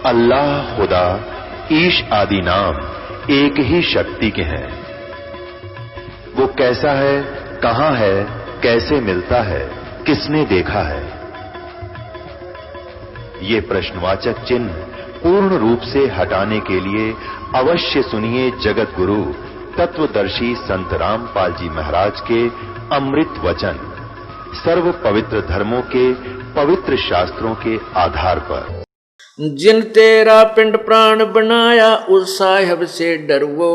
अल्लाह, खुदा, ईश आदि नाम एक ही शक्ति के हैं। वो कैसा है, कहां है, कैसे मिलता है, किसने देखा है? ये प्रश्नवाचक चिन्ह पूर्ण रूप से हटाने के लिए अवश्य सुनिए जगत गुरु तत्वदर्शी संत रामपाल जी महाराज के अमृत वचन, सर्व पवित्र धर्मों के पवित्र शास्त्रों के आधार पर। जिन तेरा पिंड प्राण बनाया, उस साहिब से डरवो,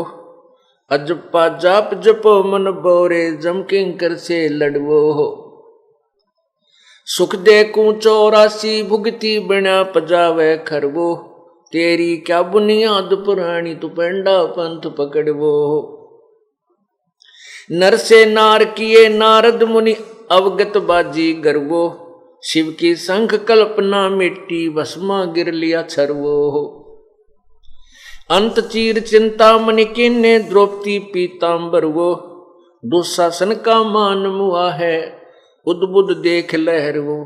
अजपा जाप जपो मन बोरे, जम किंकर से लड़वो हो। सुख दे कू 84 भुगती बना पजावे खरवो, तेरी क्या बुनियाद पुरानी, तू पेंडा पंथ पकड़वो हो। नर से नार किए नारद मुनि, अवगत बाजी गर्वो, शिव की संख कल्पना मिट्टी, भस्मा गिर लिया छरवो हो। अंत चीर चिंतामणि किन्ने, द्रौपदी पीतांबर वो, दुशासन का मान मुआ है, उद्बुद देख लहर वो।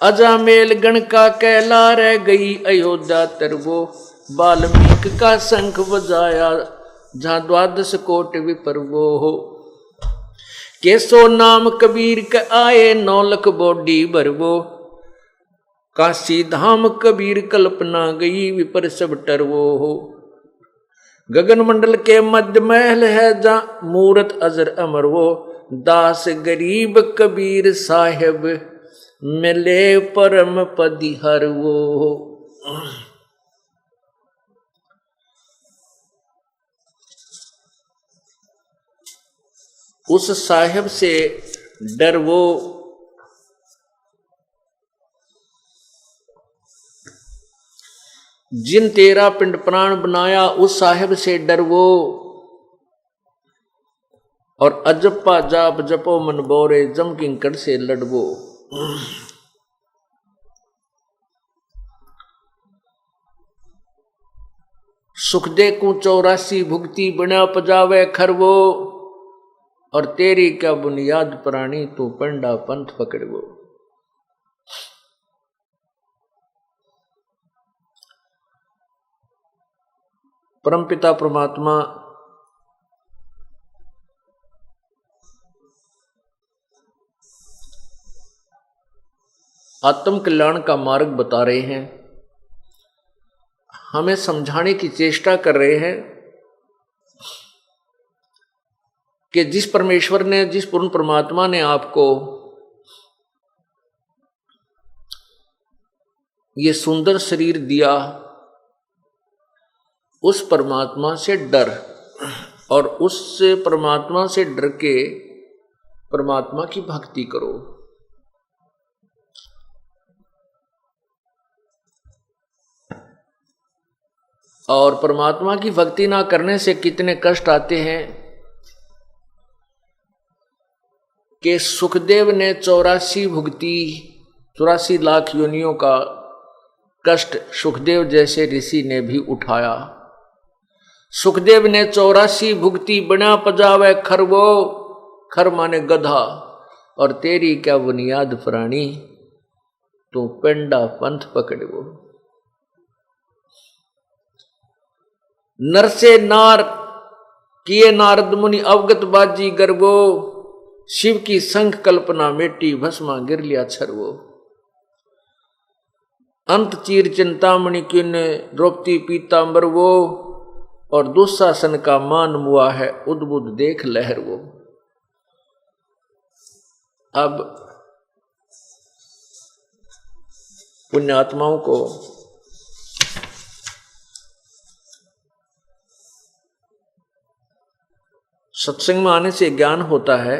अजामेल गण का कैला रह गई अयोध्या तरवो, वाल्मीकि का शंख बजाया, जहां 12 कोट विपर्वो हो। केसो नाम कबीर के आए, 9 लाख बोडी भरवो, काशी धाम कबीर कल्पना गई, विपर सब टरवो हो। गगन मंडल के मध्य महल है, जहां मूरत अजर अमर वो, दास गरीब कबीर साहेब, मिले परम पदी हर वो हो। उस साहेब से डरवो, जिन तेरा पिंड प्राण बनाया, उस साहेब से डरवो, और अजप्पा जाप जपो मन बोरे, जम किंकड़ से लड़वो। सुख दे कू 84 भुगती बना पजावे खरवो, और तेरी क्या बुनियाद प्राणी, तू पंडा पंथ पकड़वो। परमपिता परमात्मा आत्म कल्याण का मार्ग बता रहे हैं, हमें समझाने की चेष्टा कर रहे हैं कि जिस परमेश्वर ने, जिस पूर्ण परमात्मा ने आपको ये सुंदर शरीर दिया, उस परमात्मा से डर, और उस परमात्मा से डर के परमात्मा की भक्ति करो। और परमात्मा की भक्ति ना करने से कितने कष्ट आते हैं कि सुखदेव ने 84 भुगती, 84 लाख योनियों का कष्ट सुखदेव जैसे ऋषि ने भी उठाया। सुखदेव ने 84 भुगती बना पजावे खरवो, खर माने गधा, और तेरी क्या बुनियाद प्राणी, तू पेंडा पंथ पकड़वो। नर से नार किए नारद मुनि, अवगत बाजी गर्वो, शिव की संख कल्पना मेटी, भस्मा गिर लिया छरवो। अंत चीर चिंतामणि किन्ने, द्रौपदी पीतांबर वो, और दुशासन का मान मुआ है, उद्बुद देख लहर वो। अब पुण्यात्माओं को सत्संग में आने से ज्ञान होता है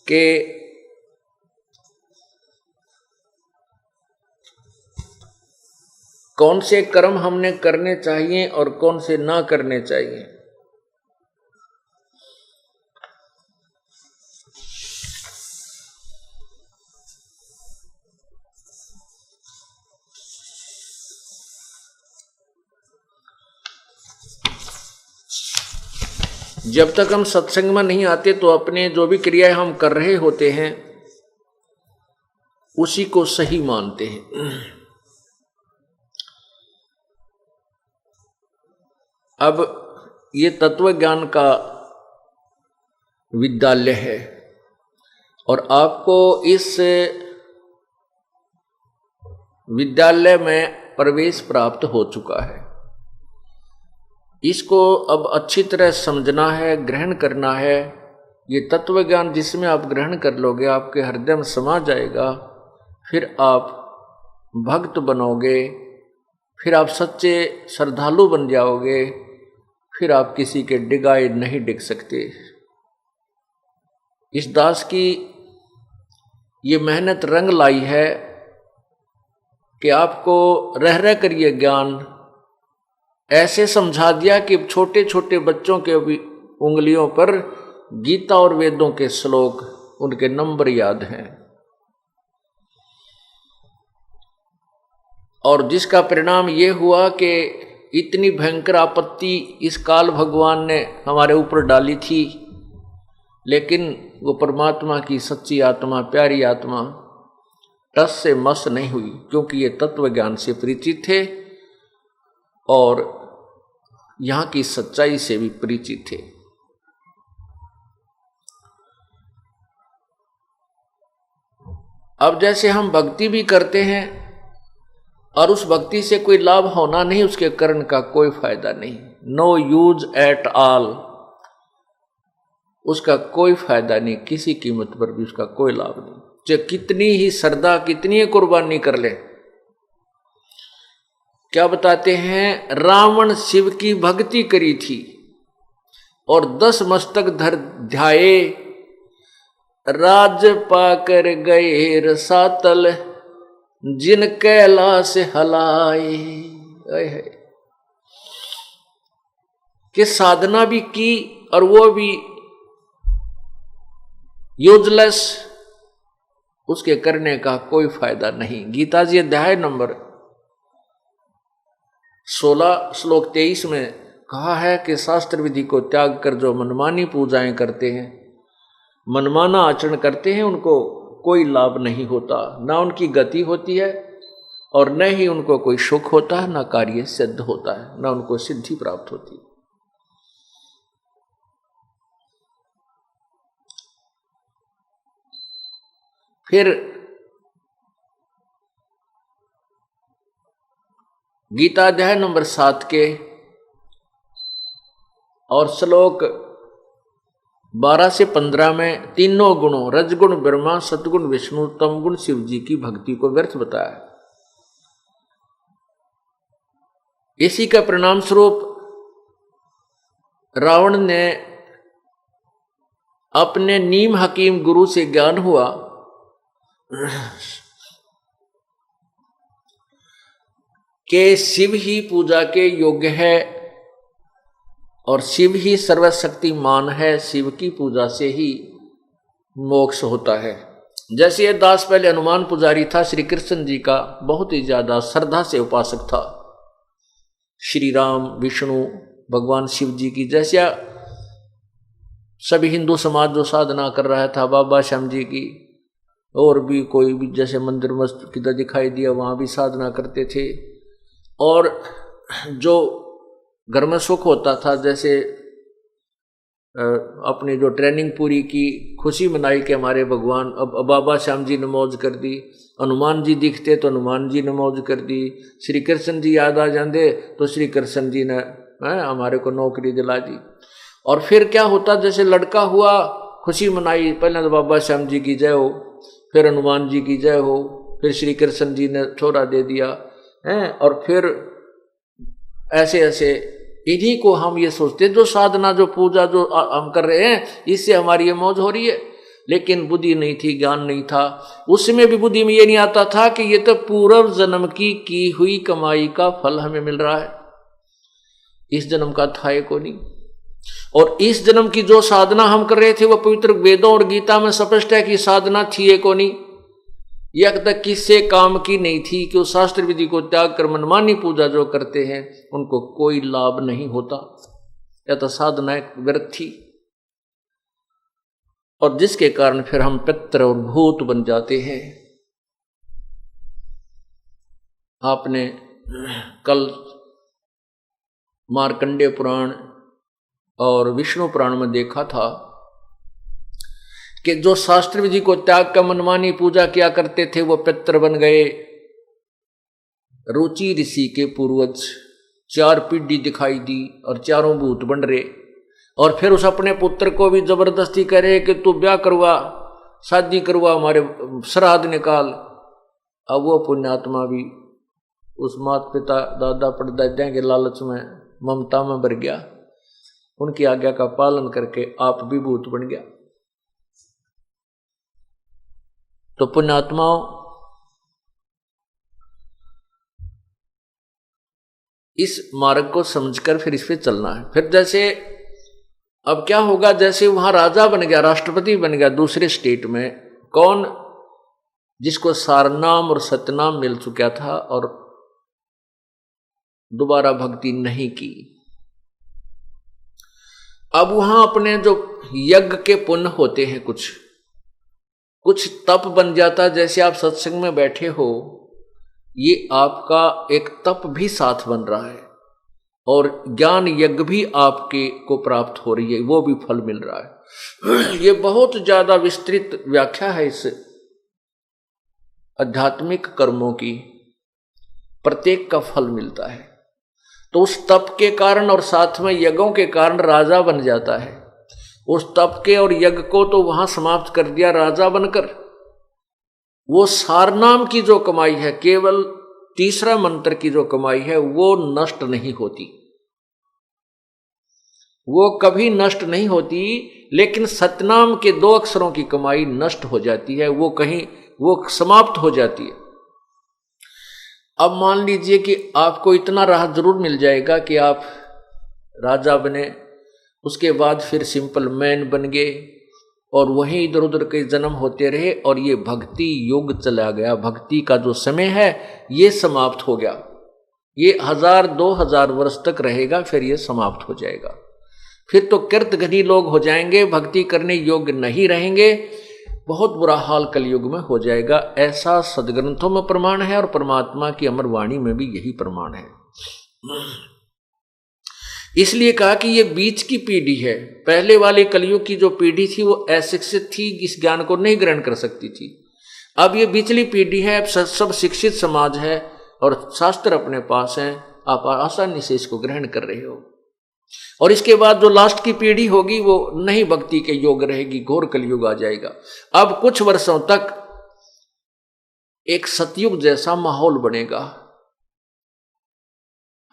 कि कौन से कर्म हमने करने चाहिए और कौन से ना करने चाहिए। जब तक हम सत्संग में नहीं आते तो अपने जो भी क्रियाएं हम कर रहे होते हैं उसी को सही मानते हैं। अब ये तत्व ज्ञान का विद्यालय है और आपको इस विद्यालय में प्रवेश प्राप्त हो चुका है। इसको अब अच्छी तरह समझना है, ग्रहण करना है। ये तत्व ज्ञान जिसमें आप ग्रहण कर लोगे, आपके हृदय में समा जाएगा, फिर आप भक्त बनोगे, फिर आप सच्चे श्रद्धालु बन जाओगे, फिर आप किसी के डिगाए नहीं डिग सकते। इस दास की ये मेहनत रंग लाई है कि आपको रह रह कर ये ज्ञान ऐसे समझा दिया कि छोटे छोटे बच्चों के भी उंगलियों पर गीता और वेदों के श्लोक, उनके नंबर याद हैं। और जिसका परिणाम ये हुआ कि इतनी भयंकर आपत्ति इस काल भगवान ने हमारे ऊपर डाली थी, लेकिन वो परमात्मा की सच्ची आत्मा, प्यारी आत्मा टस से मस नहीं हुई, क्योंकि ये तत्व ज्ञान से परिचित थे और यहाँ की सच्चाई से भी परिचित थे। अब जैसे हम भक्ति भी करते हैं और उस भक्ति से कोई लाभ होना नहीं, उसके करण का कोई फायदा नहीं, नो यूज एट ऑल, उसका कोई फायदा नहीं, किसी कीमत पर भी उसका कोई लाभ नहीं। चाहे कितनी ही श्रद्धा, कितनी ही कुर्बानी कर ले। क्या बताते हैं, रावण शिव की भक्ति करी थी और 10 मस्तक धर ध्याए, राज पाकर गए रसातल, जिन कैलाश हलाए। कि साधना भी की और वो भी यूजलेस, उसके करने का कोई फायदा नहीं। गीता जी अध्याय नंबर 16 श्लोक 23 में कहा है कि शास्त्र विधि को त्याग कर जो मनमानी पूजाएं करते हैं, मनमाना आचरण करते हैं, उनको कोई लाभ नहीं होता, ना उनकी गति होती है और न ही उनको कोई सुख होता है, ना कार्य सिद्ध होता है, ना उनको सिद्धि प्राप्त होती है। फिर गीता अध्याय नंबर 7 के और श्लोक 12 से 15 में तीनों गुणों, रजगुण ब्रह्मा, सतगुण विष्णु, तमगुण शिव जी की भक्ति को व्यर्थ बताया। इसी का परिणाम स्वरूप रावण ने अपने नीम हकीम गुरु से ज्ञान हुआ कि शिव ही पूजा के योग्य है और शिव ही सर्वशक्तिमान है, शिव की पूजा से ही मोक्ष होता है। जैसे ये दास पहले हनुमान पुजारी था, श्री कृष्ण जी का बहुत ही ज्यादा श्रद्धा से उपासक था, श्री राम, विष्णु, भगवान शिव जी की जैसे सभी हिंदू समाज जो साधना कर रहा था, बाबा श्याम जी की, और भी कोई भी जैसे मंदिर मस्जिद किधर दिखाई दिया वहाँ भी साधना करते थे। और जो घर में सुख होता था, जैसे अपनी जो ट्रेनिंग पूरी की, खुशी मनाई कि हमारे भगवान, अब बाबा श्याम जी ने मौज कर दी, हनुमान जी दिखते तो हनुमान जी ने मौज कर दी, श्री कृष्ण जी याद आ जाते तो श्री कृष्ण जी ने हमारे को नौकरी दिला दी। और फिर क्या होता, जैसे लड़का हुआ खुशी मनाई, पहले तो बाबा श्याम जी की जय हो, फिर हनुमान जी की जय हो, फिर श्री कृष्ण जी ने छोरा दे दिया है, और फिर ऐसे ऐसे इन्हीं को हम ये सोचते, जो साधना, जो पूजा जो हम कर रहे हैं, इससे हमारी ये मौज हो रही है। लेकिन बुद्धि नहीं थी, ज्ञान नहीं था। उसमें भी बुद्धि में ये नहीं आता था कि ये तो पूर्व जन्म की हुई कमाई का फल हमें मिल रहा है, इस जन्म का था ये को नहीं। और इस जन्म की जो साधना हम कर रहे थे वो पवित्र वेदों और गीता में स्पष्ट है कि साधना थी को नहीं, यह तक किससे काम की नहीं थी कि उस शास्त्र विधि को त्याग कर मनमानी पूजा जो करते हैं उनको कोई लाभ नहीं होता, या तो साधना व्यर्थ थी, और जिसके कारण फिर हम पितर और भूत बन जाते हैं। आपने कल मार्कंडेय पुराण और विष्णु पुराण में देखा था कि जो शास्त्र विधि को त्याग कर मनमानी पूजा किया करते थे वो पितर बन गए। रुचि ऋषि के पूर्वज 4 पीढ़ी दिखाई दी और चारों भूत बन रहे, और फिर उस अपने पुत्र को भी जबरदस्ती करे कि तू ब्याह करवा, शादी करवा, हमारे श्राद्ध निकाल। अब वो पुण्यात्मा भी उस माता पिता दादा परदादा के लालच में ममता में भर गया, उनकी आज्ञा का पालन करके आप भी भूत बन गया। तो पुण्यात्माओं, इस मार्ग को समझकर फिर इस पे चलना है। फिर जैसे अब क्या होगा, जैसे वहां राजा बन गया, राष्ट्रपति बन गया दूसरे स्टेट में, कौन? जिसको सारनाम और सतनाम मिल चुका था और दोबारा भक्ति नहीं की। अब वहां अपने जो यज्ञ के पुण्य होते हैं, कुछ तप बन जाता। जैसे आप सत्संग में बैठे हो, ये आपका एक तप भी साथ बन रहा है और ज्ञान यज्ञ भी आपके को प्राप्त हो रही है, वो भी फल मिल रहा है। ये बहुत ज्यादा विस्तृत व्याख्या है इस आध्यात्मिक कर्मों की, प्रत्येक का फल मिलता है। तो उस तप के कारण और साथ में यज्ञों के कारण राजा बन जाता है। उस तप के और यज्ञ को तो वहां समाप्त कर दिया राजा बनकर। वो सारनाम की जो कमाई है, केवल तीसरा मंत्र की जो कमाई है, वो नष्ट नहीं होती, वो कभी नष्ट नहीं होती। लेकिन सतनाम के 2 अक्षरों की कमाई नष्ट हो जाती है, वो समाप्त हो जाती है। अब मान लीजिए कि आपको इतना राहत जरूर मिल जाएगा कि आप राजा बने, उसके बाद फिर सिंपल मैन बन गए और वहीं इधर उधर के जन्म होते रहे और ये भक्ति युग चला गया। भक्ति का जो समय है ये समाप्त हो गया। ये 1000-2000 वर्ष तक रहेगा, फिर ये समाप्त हो जाएगा। फिर तो कृतघ्नी लोग हो जाएंगे, भक्ति करने योग्य नहीं रहेंगे, बहुत बुरा हाल कलयुग में हो जाएगा। ऐसा सदग्रंथों में प्रमाण है और परमात्मा की अमर वाणी में भी यही प्रमाण है। इसलिए कहा कि ये बीच की पीढ़ी है। पहले वाले कलयुग की जो पीढ़ी थी वो अशिक्षित थी, इस ज्ञान को नहीं ग्रहण कर सकती थी। अब ये बीचली पीढ़ी है, अब सब शिक्षित समाज है और शास्त्र अपने पास है, आप आसानी से इसको ग्रहण कर रहे हो। और इसके बाद जो लास्ट की पीढ़ी होगी वो नहीं भक्ति के योग्य रहेगी, घोर कलयुग आ जाएगा। अब कुछ वर्षों तक एक सतयुग जैसा माहौल बनेगा।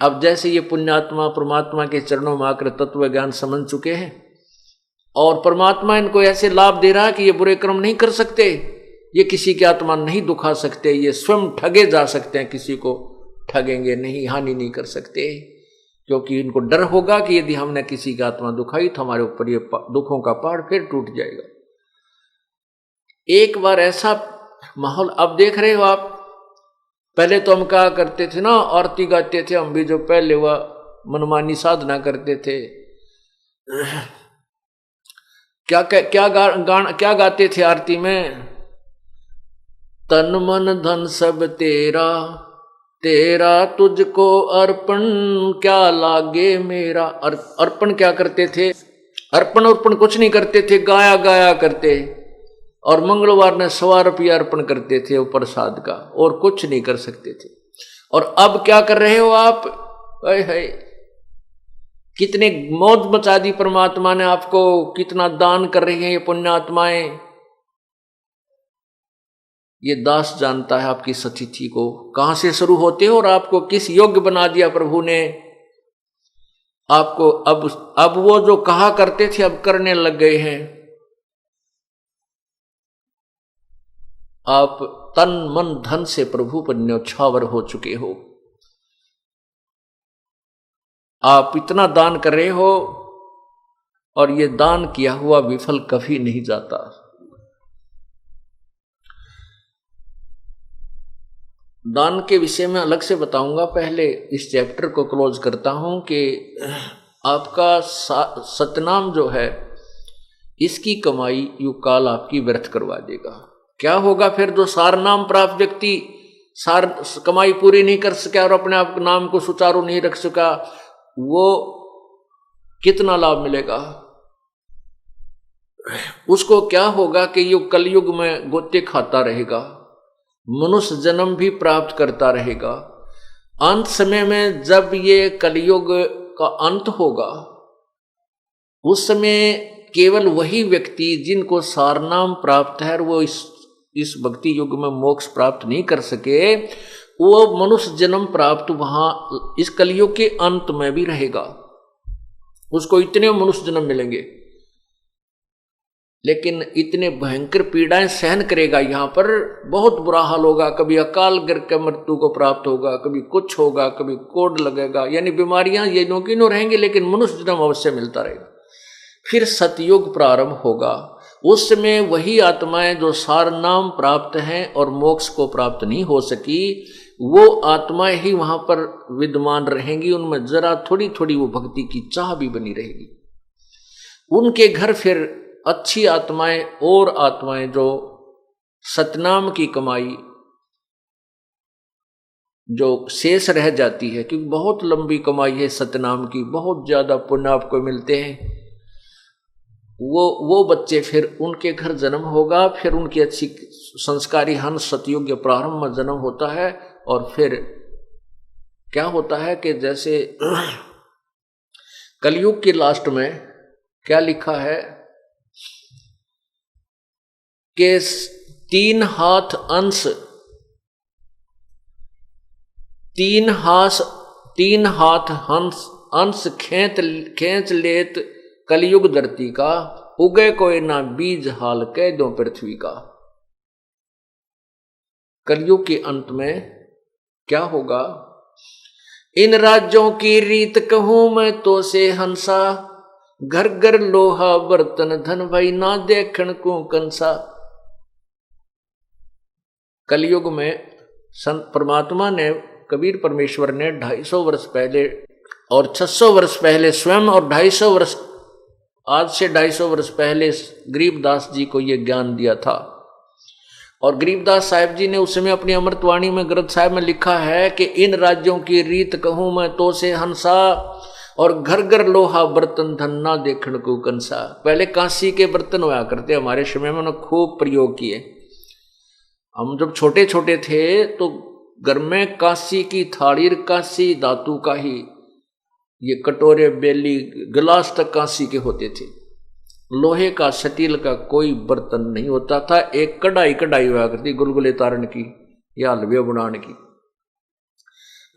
अब जैसे ये पुण्यात्मा परमात्मा के चरणों में आकर तत्व ज्ञान समझ चुके हैं और परमात्मा इनको ऐसे लाभ दे रहा है कि ये बुरे कर्म नहीं कर सकते, ये किसी की आत्मा नहीं दुखा सकते, ये स्वयं ठगे जा सकते हैं, किसी को ठगेंगे नहीं, हानि नहीं कर सकते, क्योंकि इनको डर होगा कि यदि हमने किसी की आत्मा दुखाई तो हमारे ऊपर ये दुखों का पहाड़ फिर टूट जाएगा। एक बार ऐसा माहौल अब देख रहे हो आप। पहले तो हम कहा करते थे ना, आरती गाते थे हम भी, जो पहले वह मनमानी साधना करते थे, क्या गाते थे आरती में? तन मन धन सब तेरा, तेरा तुझको अर्पण, क्या लागे मेरा। अर्पण क्या करते थे? अर्पण कुछ नहीं करते थे, गाया करते। और मंगलवार ने 100 रुपया अर्पण करते थे वो प्रसाद का, और कुछ नहीं कर सकते थे। और अब क्या कर रहे हो आप? है कितने मौज मचा दी परमात्मा ने आपको, कितना दान कर रही हैं ये पुण्यात्माएं। ये दास जानता है आपकी सतिथि को, कहां से शुरू होते हो और आपको किस योग्य बना दिया प्रभु ने आपको। अब वो जो कहा करते थे अब करने लग गए हैं। आप तन मन धन से प्रभु पर न्यौछावर हो चुके हो। आप इतना दान कर रहे हो और ये दान किया हुआ विफल कभी नहीं जाता। दान के विषय में अलग से बताऊंगा, पहले इस चैप्टर को क्लोज करता हूं कि आपका सतनाम जो है इसकी कमाई युग काल आपकी व्यर्थ करवा देगा। क्या होगा फिर? जो सारनाम प्राप्त व्यक्ति सार कमाई पूरी नहीं कर सका और अपने आप नाम को सुचारू नहीं रख सका, वो कितना लाभ मिलेगा? उसको क्या होगा कि ये कलयुग में गोते खाता रहेगा, मनुष्य जन्म भी प्राप्त करता रहेगा। अंत समय में जब ये कलयुग का अंत होगा, उस समय केवल वही व्यक्ति जिनको सारनाम प्राप्त है, वो इस भक्ति युग में मोक्ष प्राप्त नहीं कर सके, वो मनुष्य जन्म प्राप्त वहां इस कलयुग के अंत में भी रहेगा। उसको इतने मनुष्य जन्म मिलेंगे, लेकिन इतने भयंकर पीड़ाएं सहन करेगा। यहाँ पर बहुत बुरा हाल होगा, कभी अकाल गिर के मृत्यु को प्राप्त होगा, कभी कुछ होगा, कभी कोड लगेगा, यानी बीमारियां ये नो की नो रहेंगी, लेकिन मनुष्य जन्म अवश्य मिलता रहेगा। फिर सतयुग प्रारंभ होगा, उस समय वही आत्माएं जो सार नाम प्राप्त हैं और मोक्ष को प्राप्त नहीं हो सकी, वो आत्माएं ही वहां पर विद्यमान रहेंगी। उनमें जरा थोड़ी थोड़ी वो भक्ति की चाह भी बनी रहेगी। उनके घर फिर अच्छी आत्माएं और आत्माएं जो सतनाम की कमाई जो शेष रह जाती है, क्योंकि बहुत लंबी कमाई है सतनाम की, बहुत ज्यादा पुण्य आपको मिलते हैं, वो बच्चे फिर उनके घर जन्म होगा। फिर उनकी अच्छी संस्कारी हंस सतयुग प्रारंभ में जन्म होता है। और फिर क्या होता है कि जैसे कलयुग के लास्ट में क्या लिखा है कि 3 हाथ अंश 3 हाथ अंश खेच लेत कलयुग धरती का, उगे कोई ना बीज हाल कह दो पृथ्वी का। कलयुग के अंत में क्या होगा? इन राज्यों की रीत कहूं मैं तो से हंसा, घर घर लोहा बर्तन धन भाई ना देखण को कंसा। कलयुग में संत परमात्मा ने, कबीर परमेश्वर ने 250 वर्ष पहले और 600 वर्ष पहले स्वयं, और 250 वर्ष आज से 250 वर्ष पहले गरीबदास जी को यह ज्ञान दिया था। और गरीबदास साहिब जी ने उस समय अपनी अमृतवाणी में ग्रंथ साहिब में लिखा है कि इन राज्यों की रीत कहूं मैं तो से हंसा, और घर घर लोहा बर्तन धन ना देखण को कंसा। पहले कांसी के बर्तन हुआ करते, हमारे समय में उन्होंने खूब प्रयोग किए। हम जब छोटे छोटे थे तो घर में कांसी की थाली, कांसी धातु का ही, ये कटोरे बेली गिलास तक कांसी के होते थे। लोहे का स्टील का कोई बर्तन नहीं होता था। एक कढ़ाई हुआ करती गुलगुले तारण की या हलवे बनाने की।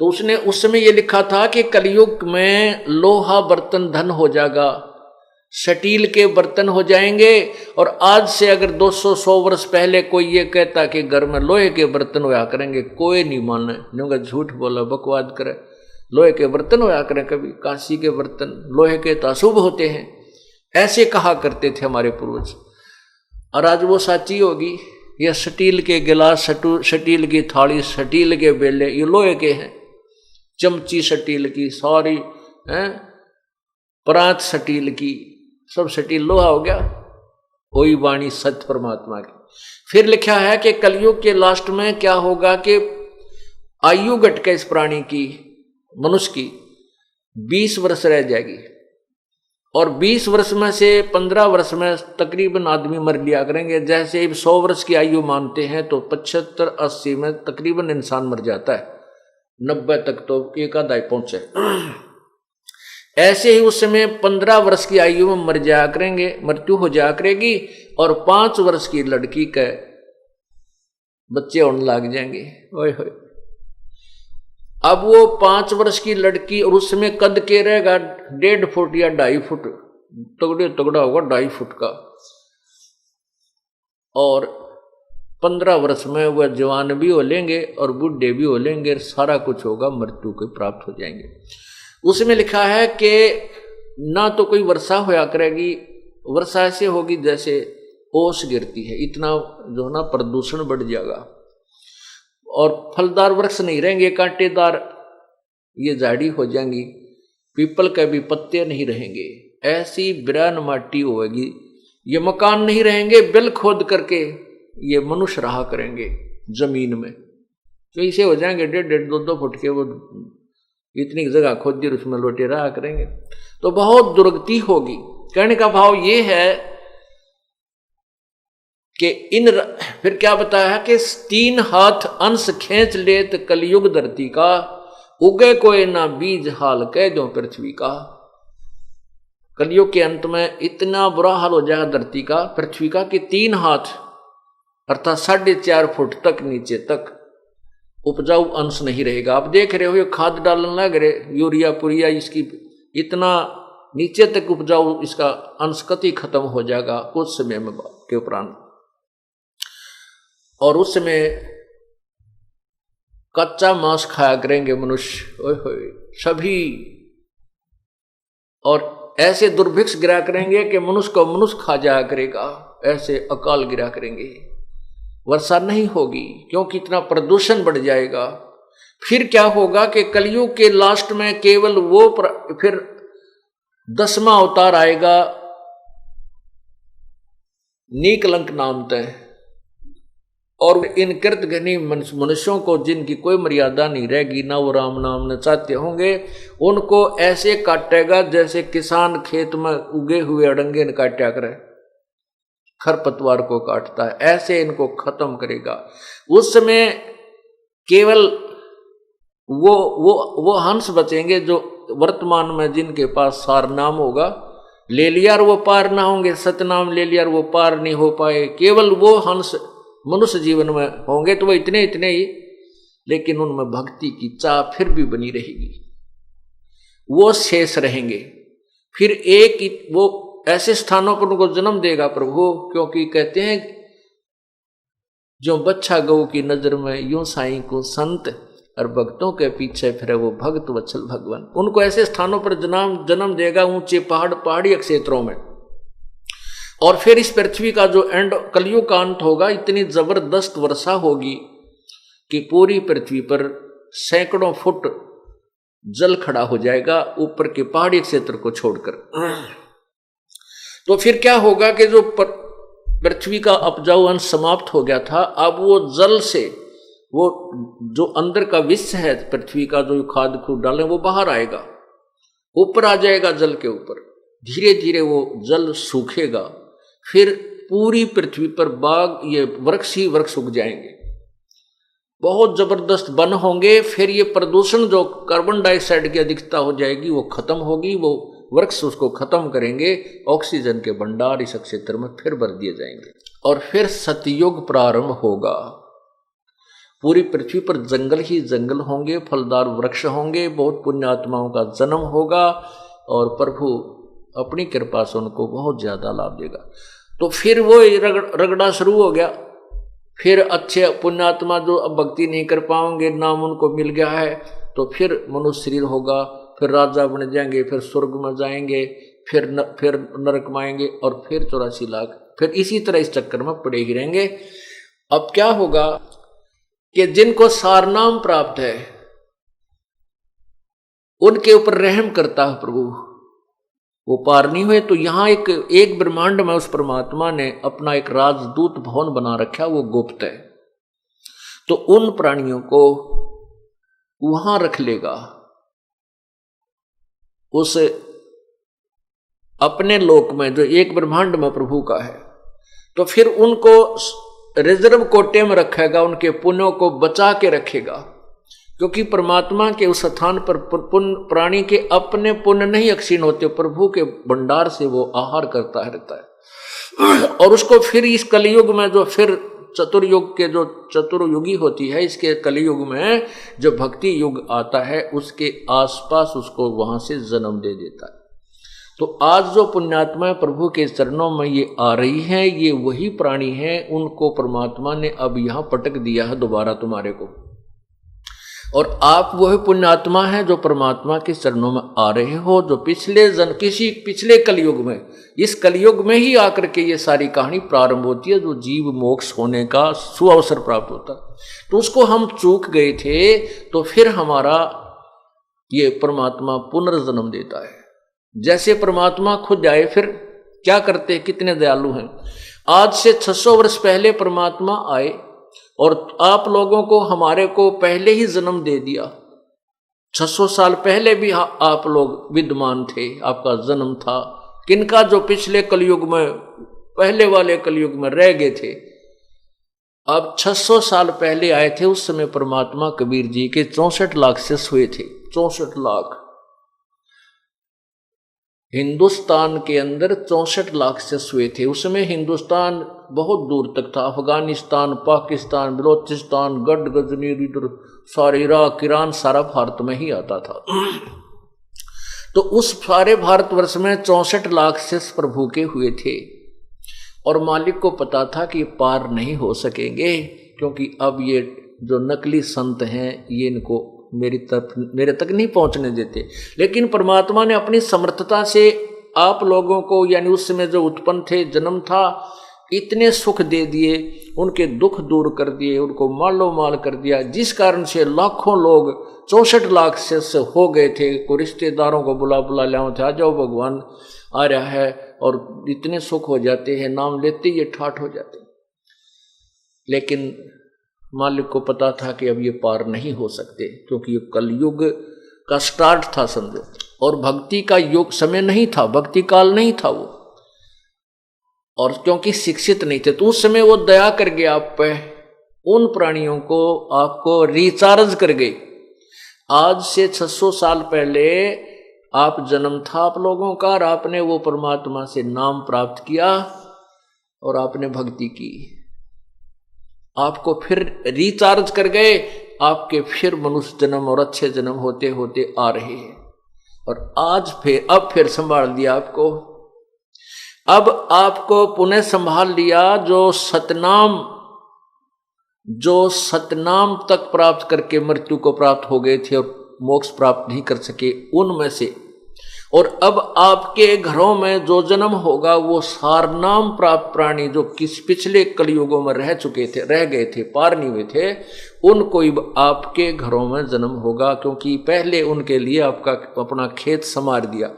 तो उसने उस समय ये लिखा था कि कलयुग में लोहा बर्तन धन हो जाएगा, स्टील के बर्तन हो जाएंगे। और आज से अगर 200-100 वर्ष पहले कोई ये कहता कि घर में लोहे के बर्तन होया करेंगे, कोई नहीं माने, क्योंकि झूठ बोला, बकवाद करे। लोहे के बर्तन होया करें, कभी कांसी के बर्तन, लोहे के तो अशुभ होते हैं, ऐसे कहा करते थे हमारे पूर्वज। और आज वो साची होगी? यह स्टील के गिलास, स्टील की थाली, स्टील के बेले, ये लोहे के हैं। चमची स्टील की, सारी परात स्टील की, सब स्टील, लोहा हो गया। कोई वाणी सत्य परमात्मा की। फिर लिखा है कि कलयुग के लास्ट में क्या होगा कि आयु घट के इस प्राणी की, मनुष्य की 20 वर्ष रह जाएगी। और 20 वर्ष में से 15 वर्ष में तकरीबन आदमी मर लिया करेंगे। जैसे 100 वर्ष की आयु मानते हैं तो 75-80 में तकरीबन इंसान मर जाता है, 90 तक तो एक आधा पहुंचे। ऐसे ही उस समय 15 वर्ष की आयु में मर जाया करेंगे, मृत्यु हो जाया करेगी। और 5 वर्ष की लड़की के बच्चे होने लग जाएंगे। ओए होए, अब वो 5 वर्ष की लड़की, और उस समय कद के रहेगा 1.5 फुट या 2.5 फुट, तगड़ा होगा 2.5 फुट का। और 15 वर्ष में वह जवान भी हो लेंगे और बूढ़े भी हो लेंगे, सारा कुछ होगा, मृत्यु को प्राप्त हो जाएंगे। उसमें लिखा है कि ना तो कोई वर्षा होया करेगी, वर्षा ऐसे होगी जैसे ओस गिरती है, इतना जो ना प्रदूषण बढ़ जाएगा। और फलदार वृक्ष नहीं रहेंगे, कांटेदार ये झाड़ी हो जाएंगी, पीपल के भी पत्ते नहीं रहेंगे, ऐसी बिरान माटी होगी। ये मकान नहीं रहेंगे, बिल खोद करके ये मनुष्य रहा करेंगे जमीन में, तो इसे हो जाएंगे 1.5-2 फुट के, वो इतनी जगह खोद दी उसमें लोटे रहा करेंगे, तो बहुत दुर्गति होगी। कहने का भाव ये है कि फिर क्या बताया है कि 3 हाथ अंश खींच लेत कलयुग धरती का, उगे कोई ना बीज हाल कह दो पृथ्वी का। कलयुग के अंत में इतना बुरा हाल हो जाएगा धरती का, पृथ्वी का, कि 3 हाथ अर्थात 4.5 फुट तक नीचे तक उपजाऊ अंश नहीं रहेगा। आप देख रहे हो ये खाद डालने लग रहे, यूरिया पुरिया, इसकी इतना नीचे तक उपजाऊ इसका अंश कति खत्म हो जाएगा कुछ समय में के उपरांत। और उस समय कच्चा मांस खाया करेंगे मनुष्य, ओए होए सभी, और ऐसे दुर्भिक्ष गिरा करेंगे कि मनुष्य को मनुष्य खा जाया करेगा, ऐसे अकाल गिरा करेंगे। वर्षा नहीं होगी क्योंकि इतना प्रदूषण बढ़ जाएगा। फिर क्या होगा कि कलयुग के लास्ट में केवल वो फिर 10वां अवतार आएगा नीकलंक नाम तय, और इन कृतघ्नी मनुष्यों को जिनकी कोई मर्यादा नहीं रहेगी, ना वो राम नाम न चाहते होंगे, उनको ऐसे काटेगा जैसे किसान खेत में उगे हुए अड़ंगे न काटा करे, खरपतवार को काटता है, ऐसे इनको खत्म करेगा। उस समय केवल वो हंस बचेंगे जो वर्तमान में जिनके पास सार नाम होगा, ले लिया और वो पार ना होंगे, सतनाम ले लिया और वो पार नहीं हो पाए। केवल वो हंस मनुष्य जीवन में होंगे तो वो इतने ही, लेकिन उनमें भक्ति की चाह फिर भी बनी रहेगी, वो शेष रहेंगे। फिर एक वो ऐसे स्थानों पर उनको जन्म देगा प्रभु, क्योंकि कहते हैं जो बच्चा गौ की नजर में यूं साईं को संत, और भक्तों के पीछे फिर वो भक्त वत्सल भगवान। उनको ऐसे स्थानों पर जन्म देगा, ऊंचे पहाड़ी क्षेत्रों में। और फिर इस पृथ्वी का जो एंड कलयुग का अंत होगा, इतनी जबरदस्त वर्षा होगी कि पूरी पृथ्वी पर सैकड़ों फुट जल खड़ा हो जाएगा, ऊपर के पहाड़ी क्षेत्र को छोड़कर। तो फिर क्या होगा कि जो पृथ्वी का उपजाऊ अंश समाप्त हो गया था, अब वो जल से, वो जो अंदर का विष है पृथ्वी का, जो खाद खूद डाले वो बाहर आएगा, ऊपर आ जाएगा जल के ऊपर। धीरे धीरे वो जल सूखेगा, फिर पूरी पृथ्वी पर बाग, ये वृक्ष ही वृक्ष उग जाएंगे, बहुत जबरदस्त वन होंगे। फिर ये प्रदूषण जो कार्बन डाइऑक्साइड की अधिकता हो जाएगी वो खत्म होगी, वो वृक्ष उसको खत्म करेंगे, ऑक्सीजन के भंडार इस क्षेत्र में फिर भर दिए जाएंगे, और फिर सतयुग प्रारंभ होगा। पूरी पृथ्वी पर जंगल ही जंगल होंगे, फलदार वृक्ष होंगे, बहुत पुण्यात्माओं का जन्म होगा, और प्रभु अपनी कृपा से उनको बहुत ज्यादा लाभ देगा। तो फिर वो रगड़ा शुरू हो गया। फिर अच्छे पुण्यात्मा जो अब भक्ति नहीं कर पाएंगे, नाम उनको मिल गया है, तो फिर मनुष्य शरीर होगा, फिर राजा बन जाएंगे, फिर स्वर्ग में जाएंगे, फिर नरक में आएंगे, और फिर 84 लाख, फिर इसी तरह इस चक्कर में पड़े ही रहेंगे। अब क्या होगा कि जिनको सारनाम प्राप्त है उनके ऊपर रहम करता है प्रभु, वो पार नहीं हुए। तो यहां एक ब्रह्मांड में उस परमात्मा ने अपना एक राजदूत भवन बना रखा, वो गुप्त है। तो उन प्राणियों को वहां रख लेगा, उस अपने लोक में जो एक ब्रह्मांड में प्रभु का है। तो फिर उनको रिजर्व कोटे में रखेगा, उनके पुण्यों को बचा के रखेगा, क्योंकि परमात्मा के उस स्थान पर प्राणी के अपने पुण्य नहीं अक्षीण होते, प्रभु के भंडार से वो आहार करता रहता है। और उसको फिर इस कलयुग में जो फिर चतुर्युग के जो चतुर्युगी होती है, इसके कलयुग में जो भक्ति युग आता है, उसके आसपास उसको वहां से जन्म दे देता है। तो आज जो पुण्यात्मा प्रभु के चरणों में ये आ रही हैं, ये वही प्राणी हैं, उनको परमात्मा ने अब यहां पटक दिया है दोबारा तुम्हारे को। और आप वही पुण्यात्मा हैं जो परमात्मा के चरणों में आ रहे हो, जो पिछले कलयुग में, इस कलयुग में ही आकर के ये सारी कहानी प्रारंभ होती है, जो जीव मोक्ष होने का सुअवसर प्राप्त होता है। तो उसको हम चूक गए थे, तो फिर हमारा ये परमात्मा पुनर्जन्म देता है। जैसे परमात्मा खुद आए, फिर क्या करते हैं, कितने दयालु हैं। आज से 600 वर्ष पहले परमात्मा आए, और आप लोगों को, हमारे को पहले ही जन्म दे दिया। 600 साल पहले भी आप लोग विद्यमान थे, आपका जन्म था। किनका? जो पिछले कलयुग में, पहले वाले कलयुग में रह गए थे। अब 600 साल पहले आए थे, उस समय परमात्मा कबीर जी के 64 लाख शिष्य हुए थे। 64 लाख। हिंदुस्तान के अंदर 64 लाख शिष्य हुए थे। उस समय हिंदुस्तान बहुत दूर तक था। अफगानिस्तान, पाकिस्तान, बलोचिस्तान, गढ़ गजनी, इधर सारे इराक, ईरान, सारा भारत में ही आता था। तो उस सारे भारतवर्ष में 64 लाख शिष्य प्रभु के हुए थे। और मालिक को पता था कि पार नहीं हो सकेंगे, क्योंकि अब ये जो नकली संत हैं ये इनको मेरे तक नहीं पहुंचने देते। लेकिन परमात्मा ने अपनी समर्थता से आप लोगों को, यानी उस समय जो उत्पन्न थे, जन्म था, इतने सुख दे दिए, उनके दुख दूर कर दिए, उनको मालो माल कर दिया, जिस कारण से लाखों लोग 64 लाख से हो गए थे। को रिश्तेदारों को बुला बुला लाओ थे, आ जाओ भगवान आ रहा है, और इतने सुख हो जाते हैं, नाम लेते ही ये ठाठ हो जाते। लेकिन मालिक को पता था कि अब ये पार नहीं हो सकते, क्योंकि ये कलयुग का स्टार्ट था समझो, और भक्ति का युग समय नहीं था, भक्ति काल नहीं था वो। और क्योंकि शिक्षित नहीं थे, तो उस समय वो दया कर गए आप पे, उन प्राणियों को आपको रिचार्ज कर गए। आज से 600 साल पहले आप जन्म था आप लोगों का, और आपने वो परमात्मा से नाम प्राप्त किया और आपने भक्ति की, आपको फिर रिचार्ज कर गए। आपके फिर मनुष्य जन्म और अच्छे जन्म होते होते आ रहे हैं, और आज अब फिर संभाल दिया आपको। अब आपको पुनः संभाल लिया। जो सतनाम तक प्राप्त करके मृत्यु को प्राप्त हो गए थे और मोक्ष प्राप्त नहीं कर सके, उनमें से। और अब आपके घरों में जो जन्म होगा वो सारनाम प्राप्त प्राणी, जो पिछले कलयुगों में रह गए थे, पार नहीं हुए थे, उनको आपके घरों में जन्म होगा। क्योंकि पहले उनके लिए आपका अपना खेत संवार दिया,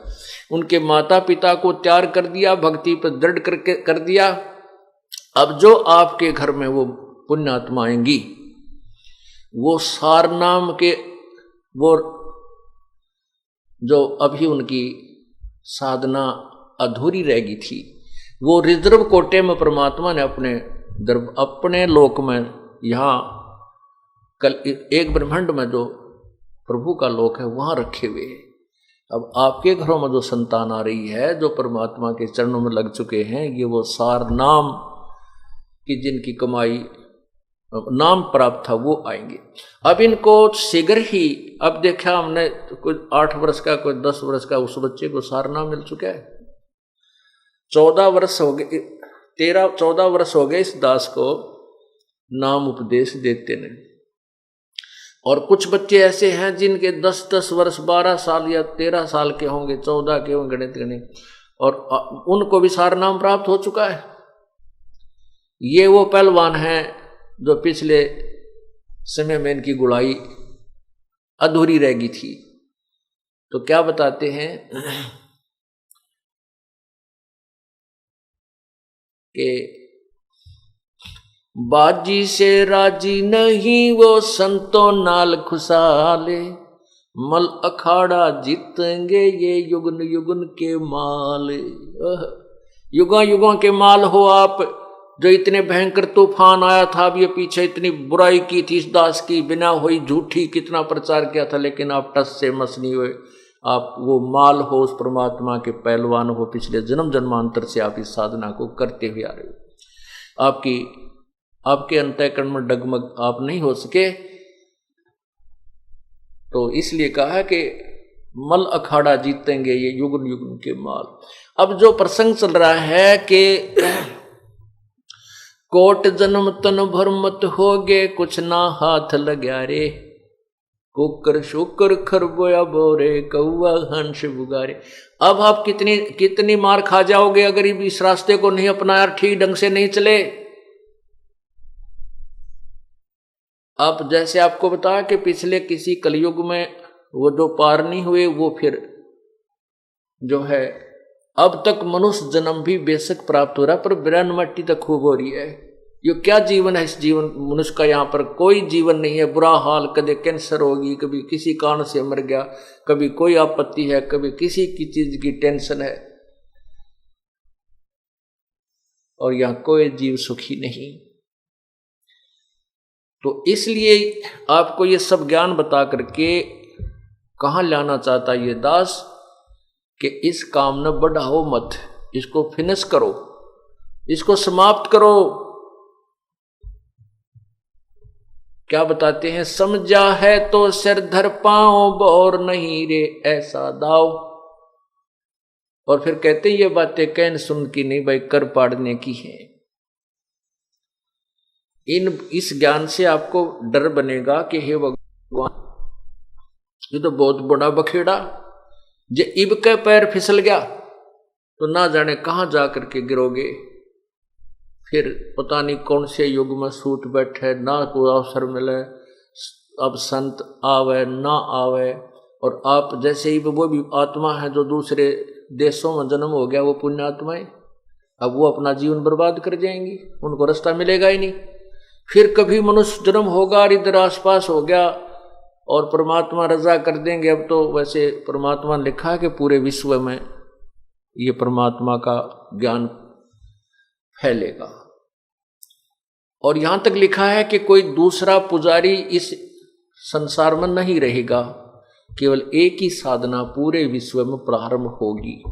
उनके माता पिता को तैयार कर दिया, भक्ति पर दृढ़ कर दिया। अब जो आपके घर में वो पुण्यात्मा आएंगी, वो सारनाम के, वो जो अभी उनकी साधना अधूरी रह गई थी, वो रिजर्व कोटे में परमात्मा ने अपने लोक में, यहाँ कल एक ब्रह्मांड में जो प्रभु का लोक है वहाँ रखे हुए हैं। अब आपके घरों में जो संतान आ रही है, जो परमात्मा के चरणों में लग चुके हैं, ये वो सार नाम की जिनकी कमाई नाम प्राप्त था वो आएंगे। अब इनको शीघ्र ही, अब देखा हमने कोई 8 वर्ष का, कोई 10 वर्ष का, उस बच्चे को सार नाम मिल चुका है। 14 वर्ष हो गए, 13-14 वर्ष हो गए इस दास को नाम उपदेश देते ने। और कुछ बच्चे ऐसे हैं जिनके 10-10 वर्ष, 12 साल या 13 साल के होंगे, 14 के होंगे, गणित, और उनको भी सार नाम प्राप्त हो चुका है। ये वो पहलवान हैं जो पिछले समय में इनकी गुड़ाई अधूरी रह गई थी। तो क्या बताते हैं कि बाजी से राजी नहीं वो संतों नाल खुशाले, मल अखाड़ा जीतेंगे ये युगन युगन के माल। युगों युगों के माल हो आप, जो इतने भयंकर तूफान आया था, अब ये पीछे इतनी बुराई की थी इस दास की, बिना हुई झूठी कितना प्रचार किया था, लेकिन आप टस से मस नहीं हुए। आप वो माल हो, उस परमात्मा के पहलवान हो, पिछले जन्म जन्मांतर से आप इस साधना को करते हुए आ रहे हो। आपके अंतःकरण में डगमग आप नहीं हो सके, तो इसलिए कहा कि मल अखाड़ा जीतेंगे ये युगन युगन के माल। अब जो प्रसंग चल रहा है कि कोट जन्म तन भर मत होगे, कुछ ना हाथ लग्या रे, कुकर शुकर खरगोया बोरे, कौआ हंस बुगारे। अब आप कितनी मार खा जाओगे अगर इस रास्ते को नहीं अपनाया, ठीक ढंग से नहीं चले। अब जैसे आपको बताया कि पिछले किसी कलयुग में वो जो पार नहीं हुए, वो फिर जो है, अब तक मनुष्य जन्म भी बेशक प्राप्त हो रहा है, पर ब्रह्म मट्टी तक खूब हो रही है। ये क्या जीवन है? इस जीवन मनुष्य का यहाँ पर कोई जीवन नहीं है। बुरा हाल, कभी कैंसर होगी, कभी किसी कारण से मर गया, कभी कोई आपत्ति है, कभी किसी की चीज की टेंशन है, और यहाँ कोई जीव सुखी नहीं। तो इसलिए आपको ये सब ज्ञान बता करके कहाँ लाना चाहता ये दास कि इस काम न बढ़ाओ मत, इसको फिनिश करो, इसको समाप्त करो। क्या बताते हैं? समझा है तो सिर धर पाओ, बोर नहीं रे ऐसा दाव। और फिर कहते ये बातें कहन सुन की नहीं भाई, कर पाड़ने की है। इस ज्ञान से आपको डर बनेगा कि हे भगवान, ये तो बहुत बड़ा बखेड़ा, जे इब के पैर फिसल गया तो ना जाने कहां जा करके गिरोगे। फिर पता नहीं कौन से युग में सूत बैठे, ना कोई अवसर मिले, अब संत आवे ना आवे। और आप जैसे ही वो भी आत्मा है जो दूसरे देशों में जन्म हो गया, वो पुण्य आत्माएं, अब वो अपना जीवन बर्बाद कर जाएंगी, उनको रास्ता मिलेगा ही नहीं। फिर कभी मनुष्य जन्म होगा और इधर आसपास हो गया और परमात्मा रजा कर देंगे। अब तो वैसे परमात्मा ने लिखा है कि पूरे विश्व में ये परमात्मा का ज्ञान फैलेगा। और यहां तक लिखा है कि कोई दूसरा पुजारी इस संसार में नहीं रहेगा, केवल एक ही साधना पूरे विश्व में प्रारंभ होगी।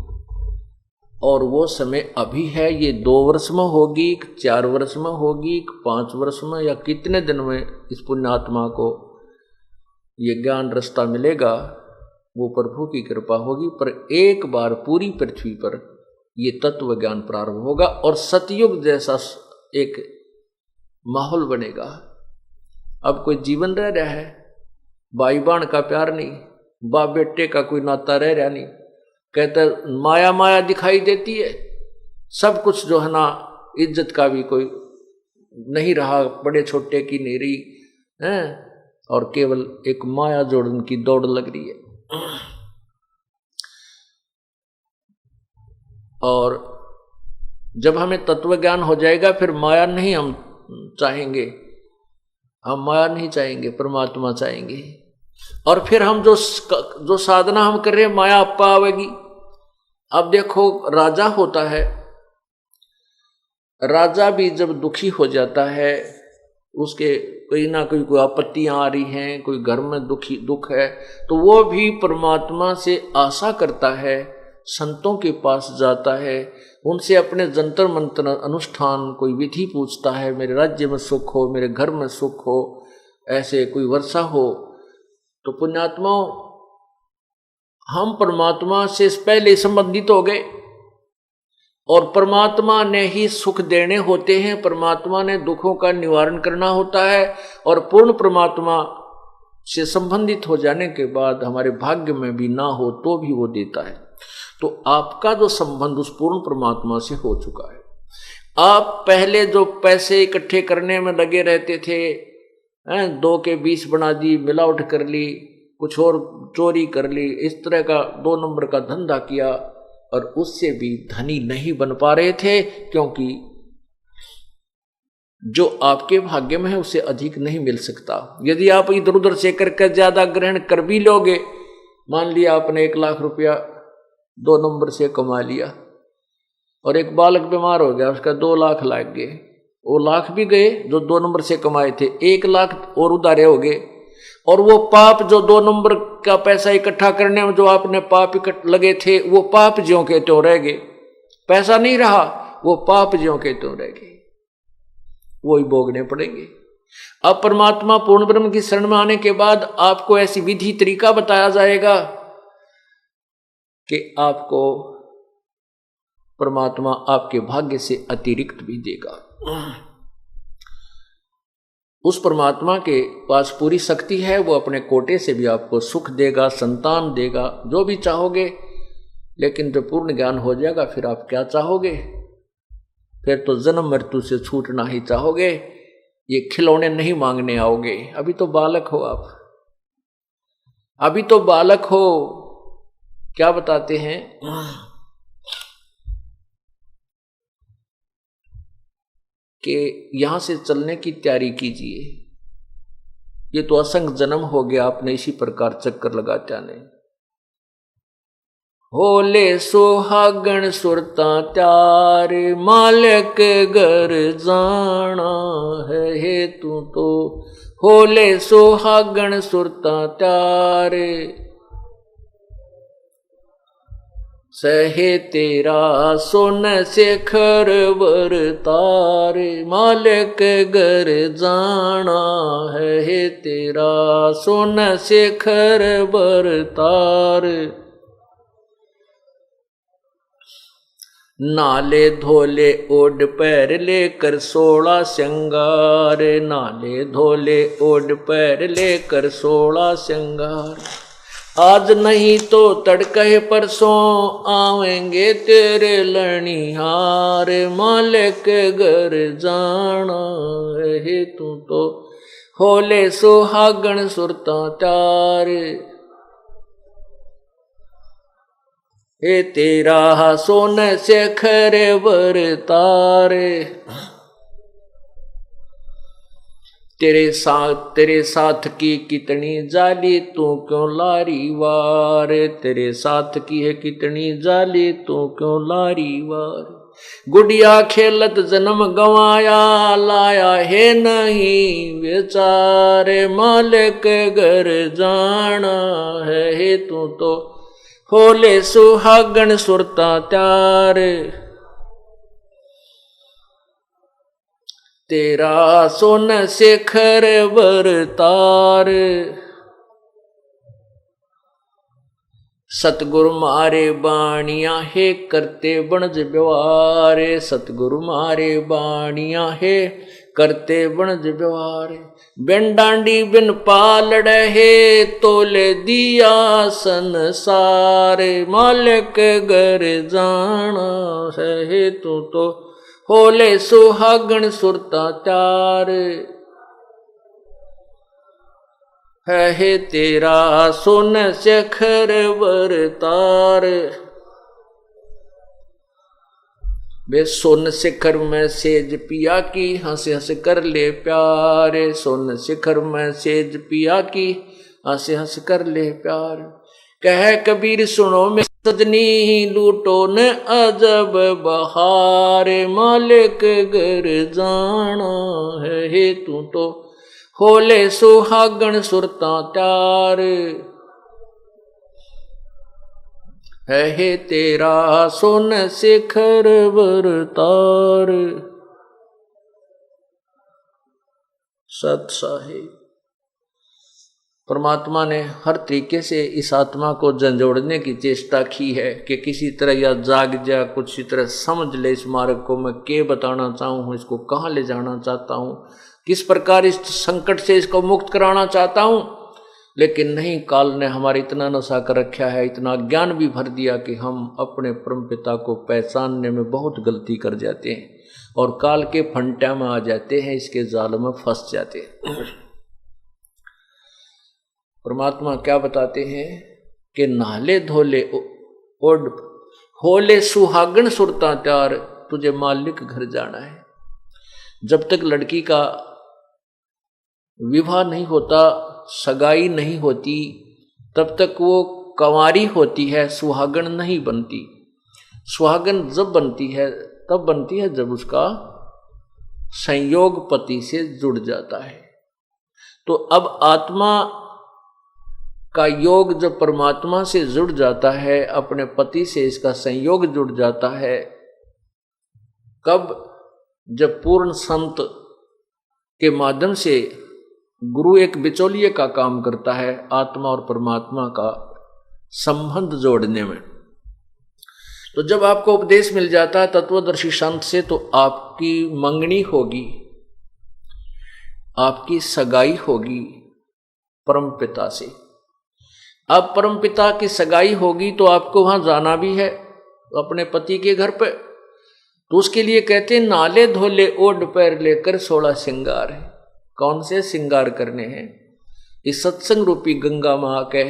और वो समय अभी है, ये 2 वर्ष में होगी, 4 वर्ष में होगी, 5 वर्ष में, या कितने दिन में इस पुण्यात्मा को ये ज्ञान रास्ता मिलेगा, वो प्रभु की कृपा होगी। पर एक बार पूरी पृथ्वी पर ये तत्व ज्ञान प्रारंभ होगा और सतयुग जैसा एक माहौल बनेगा। अब कोई जीवन रह रहा है, भाई बहन का प्यार नहीं, बाप बेटे का कोई नाता रह रहा नहीं। कहते माया माया दिखाई देती है, सब कुछ जो है ना, इज्जत का भी कोई नहीं रहा, बड़े छोटे की नहीं रही है, और केवल एक माया जोड़न की दौड़ लग रही है। और जब हमें तत्व ज्ञान हो जाएगा फिर माया नहीं हम चाहेंगे, हम माया नहीं चाहेंगे, परमात्मा चाहेंगे। और फिर हम जो साधना हम कर रहे हैं, माया अपा आवेगी। अब देखो राजा होता है, राजा भी जब दुखी हो जाता है, उसके कोई ना कोई आपत्तियां आ रही हैं, कोई घर में दुख है, तो वो भी परमात्मा से आशा करता है, संतों के पास जाता है, उनसे अपने जंतर मंतर अनुष्ठान कोई विधि पूछता है, मेरे राज्य में सुख हो, मेरे घर में सुख हो, ऐसे कोई वर्षा हो। तो पुण्यात्माओं, हम परमात्मा से पहले संबंधित हो गए और परमात्मा ने ही सुख देने होते हैं, परमात्मा ने दुखों का निवारण करना होता है। और पूर्ण परमात्मा से संबंधित हो जाने के बाद हमारे भाग्य में भी ना हो तो भी वो देता है। तो आपका जो संबंध उस पूर्ण परमात्मा से हो चुका है। आप पहले जो पैसे इकट्ठे करने में लगे रहते थे, 2 के 20 बना दी, मिलावट कर ली, कुछ और चोरी कर ली, इस तरह का 2 नंबर का धंधा किया, और उससे भी धनी नहीं बन पा रहे थे, क्योंकि जो आपके भाग्य में है उससे अधिक नहीं मिल सकता। यदि आप इधर उधर से करके ज्यादा ग्रहण कर भी लोगे, मान लिया आपने 1 लाख रुपया 2 नंबर से कमा लिया और एक बालक बीमार हो गया, उसका 2 लाख लग गए, वो लाख भी गए जो 2 नंबर से कमाए थे, 1 लाख और उधारे हो गए। और वो पाप जो 2 नंबर का पैसा इकट्ठा करने में जो आपने पाप लगे थे, वो पाप ज्यों के त्यों रह गए, पैसा नहीं रहा, वो पाप ज्यों के त्यों रह गए, वही भोगने पड़ेंगे। अब परमात्मा पूर्ण ब्रह्म की शरण में आने के बाद आपको ऐसी विधि तरीका बताया जाएगा कि आपको परमात्मा आपके भाग्य से अतिरिक्त भी देगा। उस परमात्मा के पास पूरी शक्ति है, वो अपने कोटे से भी आपको सुख देगा, संतान देगा, जो भी चाहोगे। लेकिन जब पूर्ण ज्ञान हो जाएगा फिर आप क्या चाहोगे? फिर तो जन्म मृत्यु से छूटना ही चाहोगे, ये खिलौने नहीं मांगने आओगे। अभी तो बालक हो आप, अभी तो बालक हो। क्या बताते हैं कि यहां से चलने की तैयारी कीजिए, ये तो असंग जन्म हो गया आपने इसी प्रकार चक्कर लगाते आने। होले सुहागण सुरता त्यार मालिक घर जाना है हेतु तो, होले सुहागण सुरता त्यार सहे तेरा सोन शेखर वर तार मालिक घर जाना है तेरा सोन शेखर वर तार। नाले धोले ओढ़ पैर लेकर 16 श्रृंगार, नाले धोले ओढ़ पैर लेकर 16 श्रृंगार। आज नहीं तो तड़के परसों आवेंगे तेरे लणिहार मालिक घर जाना है तू तो, होले सुहागण सुरता त्यार हे तेरा सोन शेखर वर तारे। तेरे साथ की कितनी जाली तू क्यों लारी वार, तेरे साथ की है कितनी जाली तू क्यों लारी वार। गुड़िया खेलत जन्म गवाया लाया है नहीं बेचारे मालिक घर जाना है तू तो, होले सुहागण सुरता त्यार तेरा सोन शेखर वर तार। सतगुरु मारे बाणिया है करते बनज व्यवहार, सतगुरु मारे बाणिया है करते बनज व्यवहार। बिन डांडी बिन पालड़ है तोले दिया संसार मालिक घर जाना है तू तो, होले सुहागण सुरता त्यार है तेरा सोन शेखर वर तार। वे सोन शिखर में सेज पिया की हंस हंस कर ले प्यारे, सोन शिखर में सेज पिया की हंस हंस कर ले प्यार। कह कबीर सुनो में सजनी लूटो न अजब बहार मालिक घर जाना है तू तो, होले सुहागण सुरता त्यार है तेरा सोन शेखर वर तार। सत साहिब परमात्मा ने हर तरीके से इस आत्मा को झंझोड़ने की चेष्टा की है कि किसी तरह या जाग जा, कुछ तरह समझ ले इस मार्ग को मैं क्या बताना चाहूँ हूँ, इसको कहाँ ले जाना चाहता हूँ, किस प्रकार इस संकट से इसको मुक्त कराना चाहता हूँ। लेकिन नहीं, काल ने हमारे इतना नशा कर रखा है, इतना ज्ञान भी भर दिया कि हम अपने परमपिता को पहचानने में बहुत गलती कर जाते हैं और काल के फंटा में आ जाते हैं, इसके जाल में फंस जाते हैं। परमात्मा क्या बताते हैं कि नाले धोले ओढ़ होले सुहागण सुरता त्यार, तुझे मालिक घर जाना है। जब तक लड़की का विवाह नहीं होता, सगाई नहीं होती, तब तक वो कंवारी होती है, सुहागण नहीं बनती। सुहागण जब बनती है तब बनती है जब उसका संयोग पति से जुड़ जाता है। तो अब आत्मा का योग जब परमात्मा से जुड़ जाता है, अपने पति से इसका संयोग जुड़ जाता है, कब? जब पूर्ण संत के माध्यम से गुरु एक बिचौलिए का काम करता है आत्मा और परमात्मा का संबंध जोड़ने में। तो जब आपको उपदेश मिल जाता है तत्वदर्शी संत से, तो आपकी मंगनी होगी, आपकी सगाई होगी परमपिता से। अब परमपिता की सगाई होगी तो आपको वहां जाना भी है अपने पति के घर पे। तो उसके लिए कहते हैं नाले धोले ओढ़ पैर लेकर 16 श्रृंगार है। कौन से श्रृंगार करने हैं? इस सत्संग रूपी गंगा में आके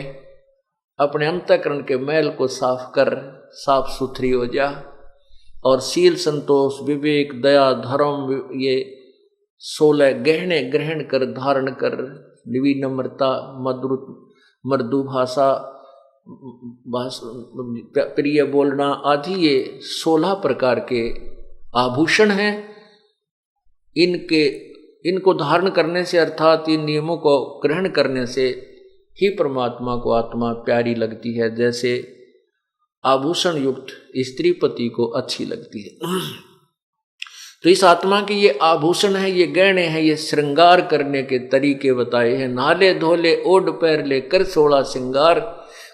अपने अंतःकरण के मैल को साफ कर, साफ सुथरी हो जा, और शील, संतोष, विवेक, दया, धर्म, ये 16 गहने ग्रहण कर धारण कर, विनम्रता, मृदु भाषा, प्रिय बोलना आदि, ये 16 प्रकार के आभूषण हैं। इनको धारण करने से अर्थात इन नियमों को ग्रहण करने से ही परमात्मा को आत्मा प्यारी लगती है, जैसे आभूषण युक्त स्त्री पति को अच्छी लगती है। तो इस आत्मा के ये आभूषण है, ये गहने हैं, ये श्रृंगार करने के तरीके बताए हैं। नाले धोले ओढ़ पैर ले कर 16 श्रृंगार,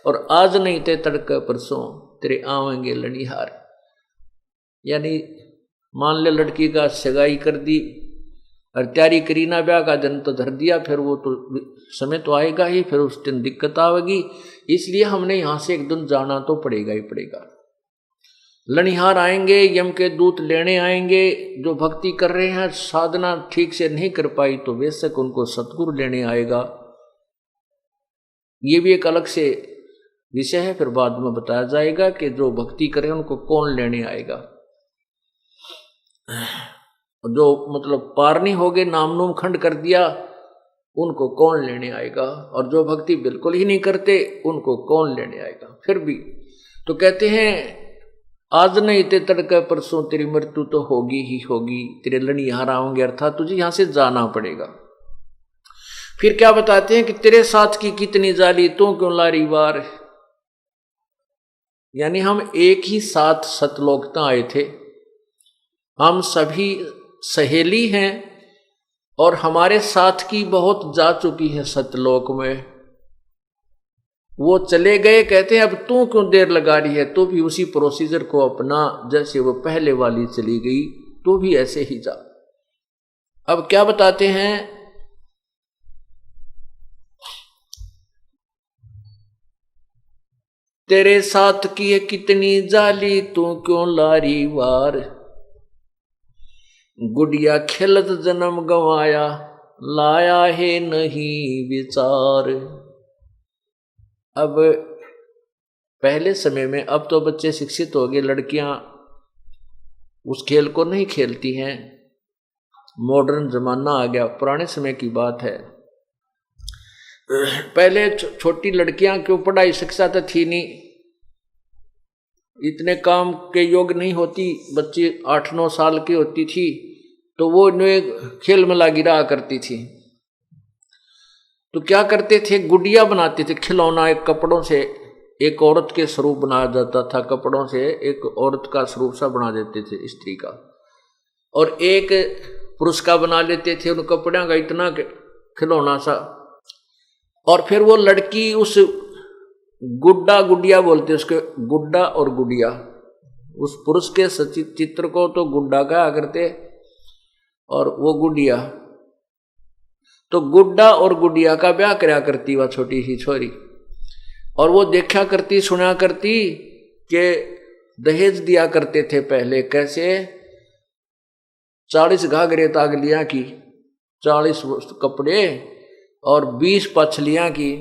और आज नहीं ते तड़के परसों तेरे आवेंगे लनिहार। यानी मान ले लड़की का सगाई कर दी और तैयारी करी ना, ब्याह का दिन तो धर दिया, फिर वो तो समय तो आएगा ही, फिर उस दिन दिक्कत आवेगी, इसलिए हमने यहाँ से एक दिन जाना तो पड़ेगा ही पड़ेगा। लनिहार आएंगे, यम के दूत लेने आएंगे। जो भक्ति कर रहे हैं, साधना ठीक से नहीं कर पाई तो बेशक उनको सतगुरु लेने आएगा। ये भी एक अलग से विषय है, फिर बाद में बताया जाएगा कि जो भक्ति करे उनको कौन लेने आएगा। जो मतलब पार नहीं हो गए, नाम नूम खंड कर दिया, उनको कौन लेने आएगा। और जो भक्ति बिल्कुल ही नहीं करते उनको कौन लेने आएगा। फिर भी तो कहते हैं आज नहीं ते तड़के परसों तेरी मृत्यु तो होगी ही होगी, तेरे लनिहार आएंगे, अर्थात तुझे यहां से जाना पड़ेगा। फिर क्या बताते हैं कि तेरे साथ की कितनी जाली तू क्यों लारी वार। यानी हम एक ही साथ सतलोक आए थे, हम सभी सहेली हैं और हमारे साथ की बहुत जा चुकी है सतलोक में, वो चले गए। कहते हैं अब तू क्यों देर लगा रही है, तो भी उसी प्रोसीजर को अपना, जैसे वो पहले वाली चली गई तो भी ऐसे ही जा। अब क्या बताते हैं, तेरे साथ की है कितनी जाली तू क्यों लारी वार, गुड़िया खेलत जन्म गंवाया लाया है नहीं विचार। अब पहले समय में, अब तो बच्चे शिक्षित हो गए, लड़कियां उस खेल को नहीं खेलती हैं, मॉडर्न जमाना आ गया। पुराने समय की बात है, पहले छोटी लड़कियां क्यों, पढ़ाई शिक्षा तो थी नहीं, इतने काम के योग नहीं होती, बच्ची 8-9 साल की होती थी तो वो खेल में लगी रहा करती थी। तो क्या करते थे, गुड़िया बनाते थे, खिलौना, एक कपड़ों से एक औरत के स्वरूप बनाया जाता था, कपड़ों से एक औरत का स्वरूप सा बना देते थे स्त्री का, और एक पुरुष का बना लेते थे उन कपड़ों का इतना खिलौना सा। और फिर वो लड़की उस गुड्डा, गुड़िया बोलते उसके, गुड्डा और गुड़िया, उस पुरुष के चित्र को तो गुड्डा कहा करते और वो गुड़िया, तो गुड्डा और गुड़िया का ब्याह कराया करती वह छोटी सी छोरी। और वो देखा करती, सुना करती कि दहेज दिया करते थे पहले, कैसे 40 घाघरे तागलियां की, 40 कपड़े और 20 पछलियां की,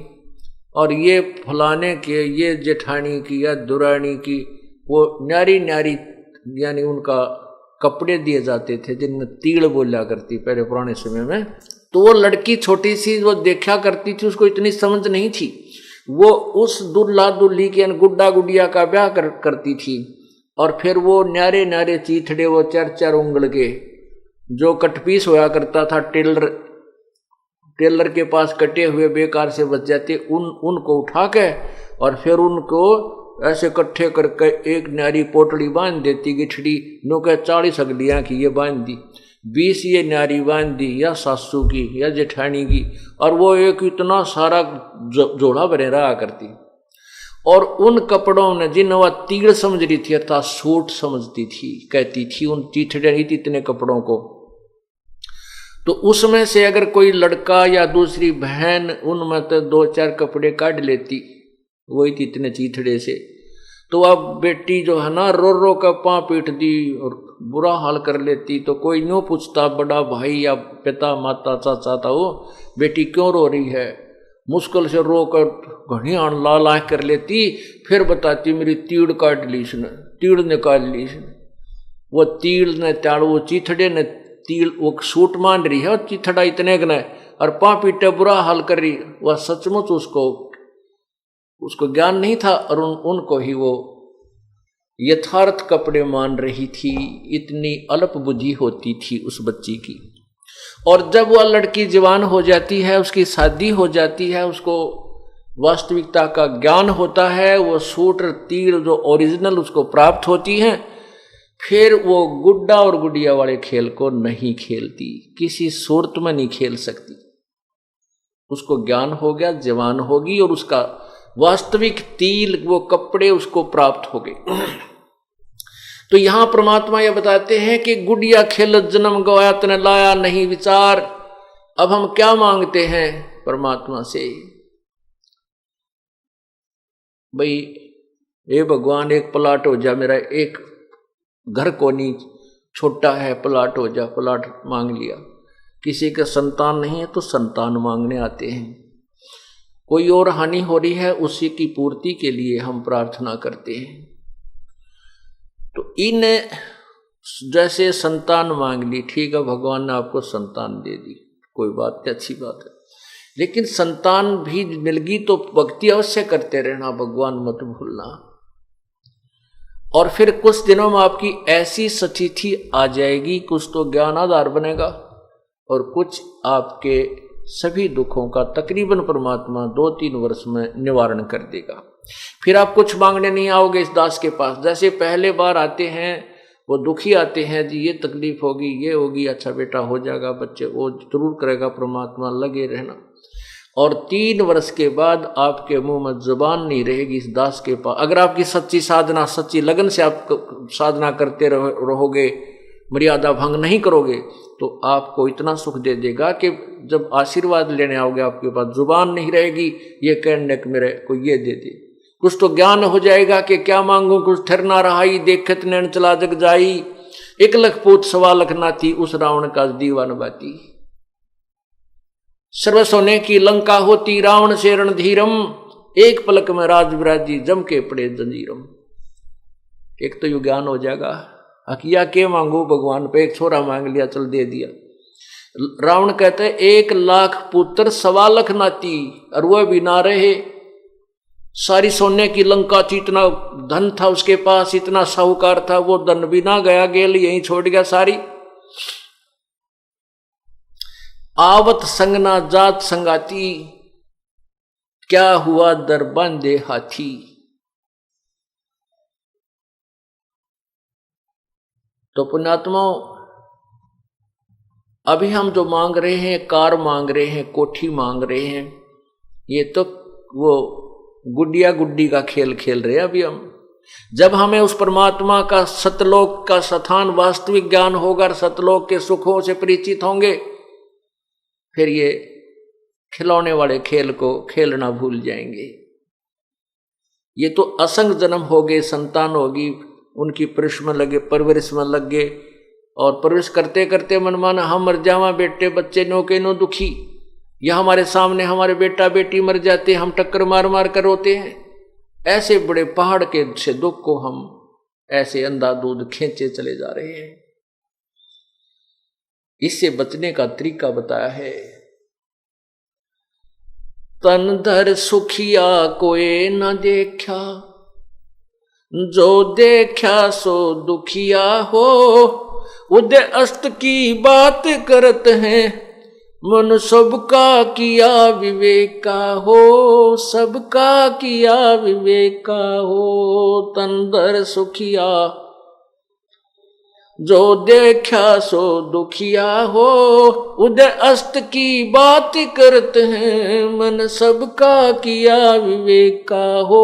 और ये फलाने के, ये जेठानी की या दुरानी की, वो न्यारी न्यारी यानी उनका कपड़े दिए जाते थे जिनमें तीड़ बोला करती पहले पुराने समय में। तो वो लड़की छोटी सी वो देखा करती थी, उसको इतनी समझ नहीं थी, वो उस दुल्हा दुल्ही के गुड्डा गुड़िया का ब्याह करती थी। और फिर वो न्यारे न्यारे चीथड़े, वो 4-4 उंगल के जो कटपीस होया करता था, टेलर के पास कटे हुए बेकार से बच जाते, उनको उठा के और फिर उनको ऐसे इकट्ठे करके एक न्यारी पोटड़ी बांध देती, गिठड़ी नो के 40 अगलियां की ये बांध दी, 20 ये न्यारी बांध दी, या सासू की या जेठानी की, और वो एक इतना सारा जोड़ा बने रहा करती। और उन कपड़ों ने जिन वह तीड़ समझ रही थी अर्थात सूट समझती थी, कहती थी उन चीथड़े नहीं थी इतने कपड़ों को। तो उसमें से अगर कोई लड़का या दूसरी बहन उनमें तो 2-4 कपड़े काट लेती, वही थी इतने चीथड़े से, तो अब बेटी जो है ना रो रो का पाँव पीट दी और बुरा हाल कर लेती। तो कोई यूँ पूछता, बड़ा भाई या पिता माता चाचा था, वो बेटी क्यों रो रही है, मुश्किल से रो कर घनी आन लाल आँख कर लेती, फिर बताती मेरी तीड़ काट ली इसने, तीड़ निकाल ली इसने। वो तील ने त्याड़ू चीथड़े ने तील वो सूट मान रही है और चिथड़ा इतने गने और पापीटे बुरा हाल कर रही। वह सचमुच उसको ज्ञान नहीं था और उनको ही वो यथार्थ कपड़े मान रही थी। इतनी अल्प बुद्धि होती थी उस बच्ची की। और जब वह लड़की जवान हो जाती है, उसकी शादी हो जाती है, उसको वास्तविकता का ज्ञान होता है, वो सूट तीर जो ओरिजिनल उसको प्राप्त होती है, फिर वो गुड्डा और गुड़िया वाले खेल को नहीं खेलती, किसी सूरत में नहीं खेल सकती। उसको ज्ञान हो गया, जवान होगी और उसका वास्तविक तिल वो कपड़े उसको प्राप्त हो गए। तो यहां परमात्मा यह बताते हैं कि गुड़िया खेलत जन्म गवाया तने लाया नहीं विचार। अब हम क्या मांगते हैं परमात्मा से, भाई हे भगवान एक प्लाट हो जा, मेरा एक घर को नहीं, छोटा है प्लाट हो जा, प्लाट मांग लिया। किसी का संतान नहीं है तो संतान मांगने आते हैं। कोई और हानि हो रही है, उसी की पूर्ति के लिए हम प्रार्थना करते हैं। तो इन जैसे संतान मांग ली, ठीक है भगवान ने आपको संतान दे दी, कोई बात नहीं, अच्छी बात है। लेकिन संतान भी मिल गई तो भक्ति अवश्य करते रहना, भगवान मत भूलना। और फिर कुछ दिनों में आपकी ऐसी स्थिति आ जाएगी, कुछ तो ज्ञान आधार बनेगा और कुछ आपके सभी दुखों का तकरीबन परमात्मा 2-3 वर्ष में निवारण कर देगा। फिर आप कुछ मांगने नहीं आओगे इस दास के पास। जैसे पहले बार आते हैं वो दुखी आते हैं, जी ये तकलीफ होगी, ये होगी, अच्छा बेटा हो जाएगा, बच्चे वो जरूर करेगा परमात्मा, लगे रहना। और 3 वर्ष के बाद आपके मुंह में जुबान नहीं रहेगी इस दास के पास। अगर आपकी सच्ची साधना, सच्ची लगन से आप साधना करते रहोगे, मर्यादा भंग नहीं करोगे, तो आपको इतना सुख दे देगा कि जब आशीर्वाद लेने आओगे आपके पास जुबान नहीं रहेगी ये कहने कि मेरे को ये दे दे। कुछ तो ज्ञान हो जाएगा कि क्या मांगू, कुछ ठहरना रहाई, देखत नैन चला जग जाई, 1 लख पूत 1.25 लाख नाती, उस रावण का दीवान बाती। सर्व सोने की लंका होती, रावण से रणधीरम, एक पलक में राज विराजी, जम के पड़े जंजीरम। एक तो यू ज्ञान हो जाएगा, अकिया के मांगू भगवान पे, एक छोरा मांग लिया, चल दे दिया। रावण कहते 1 लाख पुत्र 1.25 लाख नाती, और वह भी ना रहे। सारी सोने की लंका थी, इतना धन था उसके पास, इतना साहूकार था, वो धन भी ना गया, गेल यहीं छोड़ गया सारी। आवत संगना जात संगाती, क्या हुआ दर बांधे हाथी। तो पुण्यात्माओं, अभी हम जो मांग रहे हैं, कार मांग रहे हैं, कोठी मांग रहे हैं, ये तो वो गुड्डिया गुड्डी का खेल खेल रहे हैं अभी हम। जब हमें उस परमात्मा का सतलोक का स्थान वास्तविक ज्ञान होगा, सतलोक के सुखों से परिचित होंगे, फिर ये खिलौने वाले खेल को खेलना भूल जाएंगे। ये तो असंग जन्म हो गए, संतान होगी, उनकी परवरिश में लग गए, और परवरिश करते करते मनमाना हम मर जावा, बेटे बच्चे नो के नो दुखी, या हमारे सामने हमारे बेटा बेटी मर जाते, हम टक्कर मार मार कर रोते हैं। ऐसे बड़े पहाड़ के से दुख को हम ऐसे अंधाधुंध खींचे चले जा रहे हैं। इससे बचने का तरीका बताया है। तन धर सुखिया कोई न देखा, जो देखा सो दुखिया हो, उदय अस्त की बात करत हैं, मन सबका किया विवेका हो, सबका किया विवेका हो। तंदर सुखिया जो देखा सो दुखिया हो, उदय अस्त की बात करते हैं, मन सबका किया विवेका हो।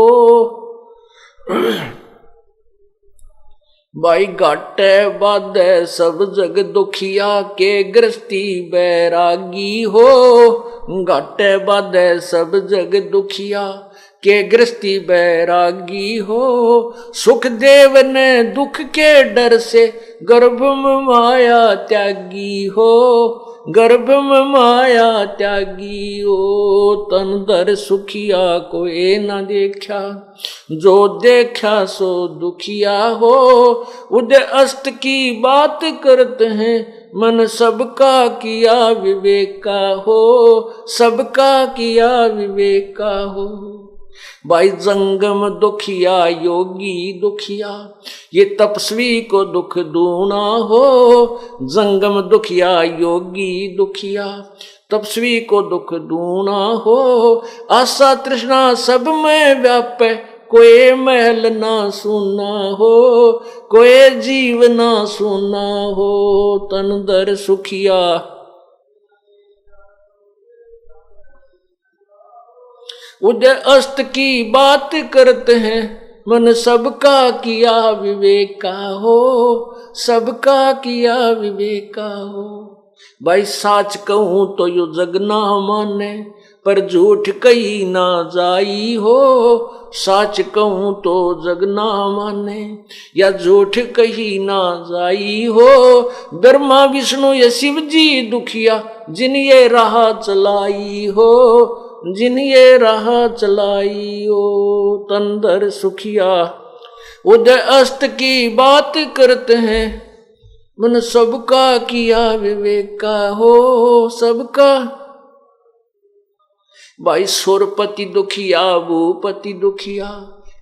भाई घाटे बाधे सब जग दुखिया, के गृहस्थी बैरागी हो। घाटे बाधे सब जग दुखिया, के गृहस्थी बैरागी हो। सुखदेव ने दुख के डर से गर्भ में माया त्यागी हो। गर्भ में माया त्यागी हो। तन दर सुखिया कोई न देखा, जो देखा सो दुखिया हो। उदय अस्त की बात करते हैं, मन सबका किया विवेका हो, सबका किया विवेका हो। भाई जंगम दुखिया योगी दुखिया, ये तपस्वी को दुख दूना हो। जंगम दुखिया योगी दुखिया, तपस्वी को दुख दूना हो। आशा तृष्णा सब में व्यापे, कोई महल ना सुना हो, कोई जीव ना सुना हो। तन दर सुखिया, उदय अस्त की बात करते हैं, मन सबका किया विवेका हो, सबका किया विवेका हो। भाई साच कहूं तो यो जग ना माने, पर झूठ कही ना जाई हो। साच कहूं तो जग ना माने, या झूठ कही ना जाई हो। ब्रह्मा विष्णु या शिव जी दुखिया, जिन ये राह चलाई हो, जिन ये राह चलाई हो। तंदर सुखिया, उदय अस्त की बात करते हैं, मन सबका किया विवेका हो, सबका। भाई सुरपति दुखिया भूपति दुखिया,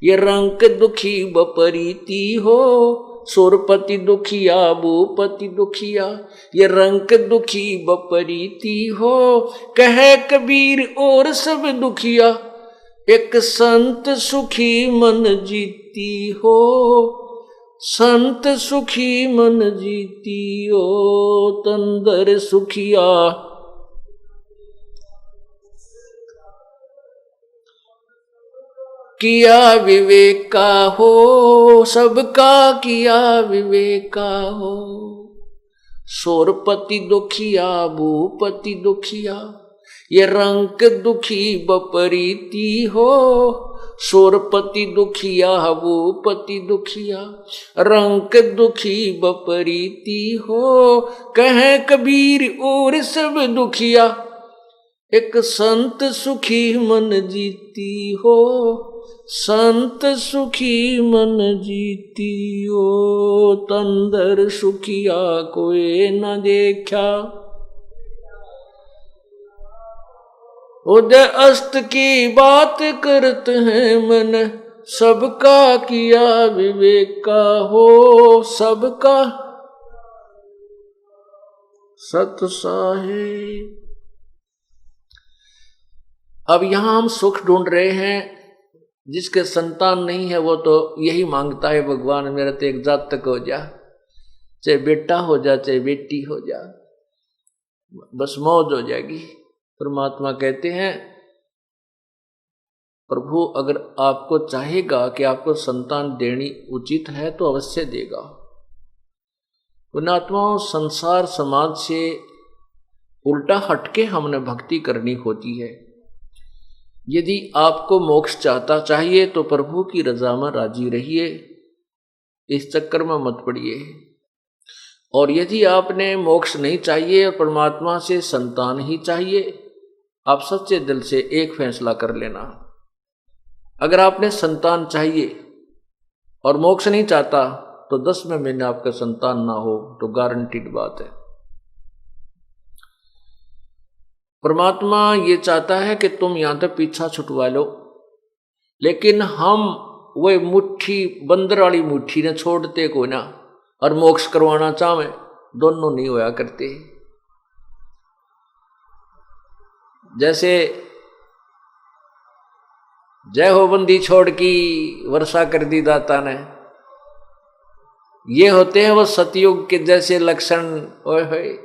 ये रंक दुखी बपरीति हो। सुरपति दुखिया भूपति दुखिया, ये रंक दुखी बपरीति हो। कहे कबीर और सब दुखिया, एक संत सुखी मन जीती हो, संत सुखी मन जीती हो। तंदर सुखिया, किया विवेका हो, सबका किया विवेका हो। सोरपति दुखिया भूपति दुखिया, ये रंक दुखी बपरीति हो। सोरपति दुखिया भूपति दुखिया, रंक दुखी बपरीति हो। कहे कबीर और सब दुखिया, एक संत सुखी मन जीती हो, संत सुखी मन जीती हो। तंदर सुखिया कोई न देखा, उदय अस्त की बात करते हैं, मन सबका किया विवेका हो, सबका। सत साहिब। अब यहां हम सुख ढूंढ रहे हैं। जिसके संतान नहीं है वो तो यही मांगता है, भगवान मेरा तो एक जातक हो जा, चाहे बेटा हो जा चाहे बेटी हो जा, बस मौज हो जाएगी। परमात्मा कहते हैं, प्रभु अगर आपको चाहेगा कि आपको संतान देनी उचित है तो अवश्य देगा। पुण्यात्माओं, संसार समाज से उल्टा हटके हमने भक्ति करनी होती है। यदि आपको मोक्ष चाहता चाहिए तो प्रभु की रजा में राजी रहिए, इस चक्कर में मत पड़िए। और यदि आपने मोक्ष नहीं चाहिए और परमात्मा से संतान ही चाहिए, आप सच्चे दिल से एक फैसला कर लेना। अगर आपने संतान चाहिए और मोक्ष नहीं चाहता तो 10वें महीने आपका संतान ना हो तो गारंटीड बात है। परमात्मा ये चाहता है कि तुम यहां तक पीछा छुटवा लो, लेकिन हम वही मुट्ठी बंदर वाली मुट्ठी ने छोड़ते को ना, और मोक्ष करवाना चाहे, दोनों नहीं होया करते। जैसे जय हो बंदी छोड़ की वर्षा कर दी दाता ने, ये होते हैं वो सतयुग के जैसे लक्षण। ओए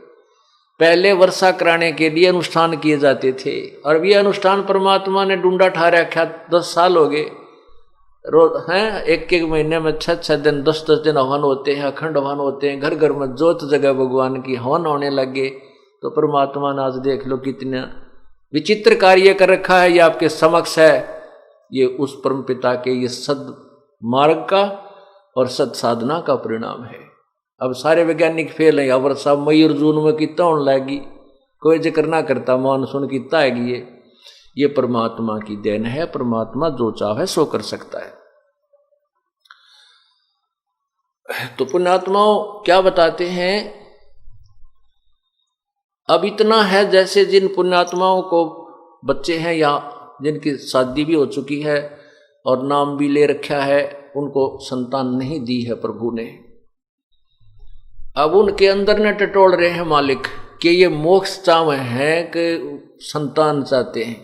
पहले वर्षा कराने के लिए अनुष्ठान किए जाते थे, और ये अनुष्ठान परमात्मा ने ढूंढा ठा रखा। 10 साल हो गए रोज हैं, एक महीने में 6 दिन 10 दिन हवन होते हैं, अखंड हवन होते हैं, घर घर में जोत जगह भगवान की हवन होने लगे। तो परमात्मा ने आज देख लो कितना विचित्र कार्य कर रखा है। ये आपके समक्ष है, ये उस परम पिता के ये सद मार्ग का और सद साधना का परिणाम है। अब सारे वैज्ञानिक फेल हैं। अब वर्षा मई और जून में कितना होने लगी, कोई जिक्र ना करता, मान सुन की ताएगी ये परमात्मा की देन है। परमात्मा जो चाहे सो कर सकता है। तो पुण्यात्माओं क्या बताते हैं, अब इतना है जैसे जिन पुण्यात्माओं को बच्चे हैं या जिनकी शादी भी हो चुकी है और नाम भी ले रखा है, उनको संतान नहीं दी है प्रभु ने, अब उनके अंदर न टटोल रहे हैं मालिक कि ये मोक्ष चाहे हैं कि संतान चाहते हैं,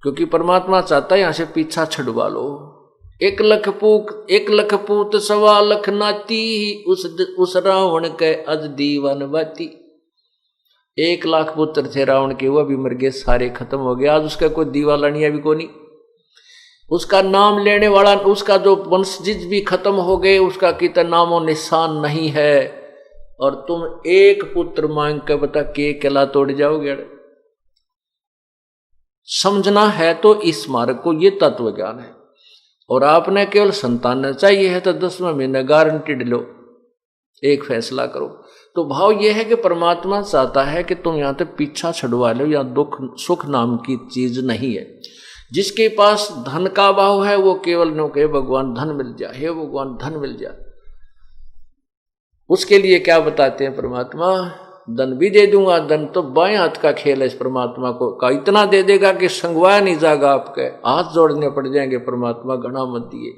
क्योंकि परमात्मा चाहता है यहां से पीछा छुड़वा लो। 1 लख पूत 1.25 लाख नाती, उस रावण के अज दीवान बाती। 1 लाख पुत्र थे रावण के, वो भी मर गए, सारे खत्म हो गए। आज उसका कोई दीवाला नहीं, अभी को नहीं, उसका नाम लेने वाला, उसका जो वंशज भी खत्म हो गए, उसका कितना नामो निशान नहीं है। और तुम 1 पुत्र मांग के बता के केला तोड़ जाओगे। समझना है तो इस मार्ग को, ये तत्व ज्ञान है। और आपने केवल संतान चाहिए है तो 10वें महीने गारंटीड लो, एक फैसला करो। तो भाव यह है कि परमात्मा चाहता है कि तुम यहां तक पीछा छुड़वा लो, या दुख सुख नाम की चीज नहीं है। जिसके पास धन का भाव है वो केवल नो के भगवान धन मिल जाए, हे भगवान धन मिल जाए। उसके लिए क्या बताते हैं परमात्मा, धन भी दे दूंगा। धन तो बाएं हाथ का खेल है इस परमात्मा को, का इतना दे देगा कि संगवाया नहीं जाएगा, आपके हाथ जोड़ने पड़ जाएंगे, परमात्मा घना मत दिए।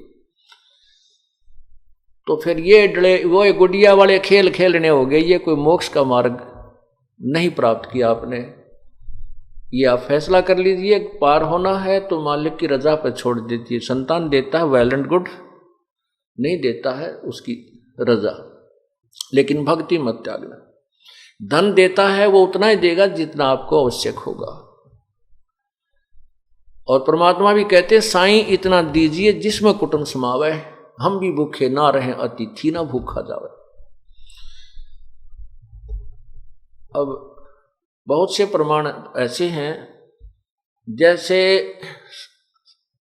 तो फिर ये डले वो गुड़िया वाले खेल खेलने हो गए, ये कोई मोक्ष का मार्ग नहीं प्राप्त किया आपने। ये आप फैसला कर लीजिए, पार होना है तो मालिक की रजा पर छोड़ दीजिए। संतान देता है वेल एंड गुड, नहीं देता है उसकी रजा, लेकिन भक्ति मत त्यागना। धन देता है वो उतना ही देगा जितना आपको आवश्यक होगा। और परमात्मा भी कहते हैं साईं इतना दीजिए जिसमें कुटुंब समावे, हम भी भूखे ना रहें, अतिथि ना भूखा जावे। अब बहुत से प्रमाण ऐसे हैं, जैसे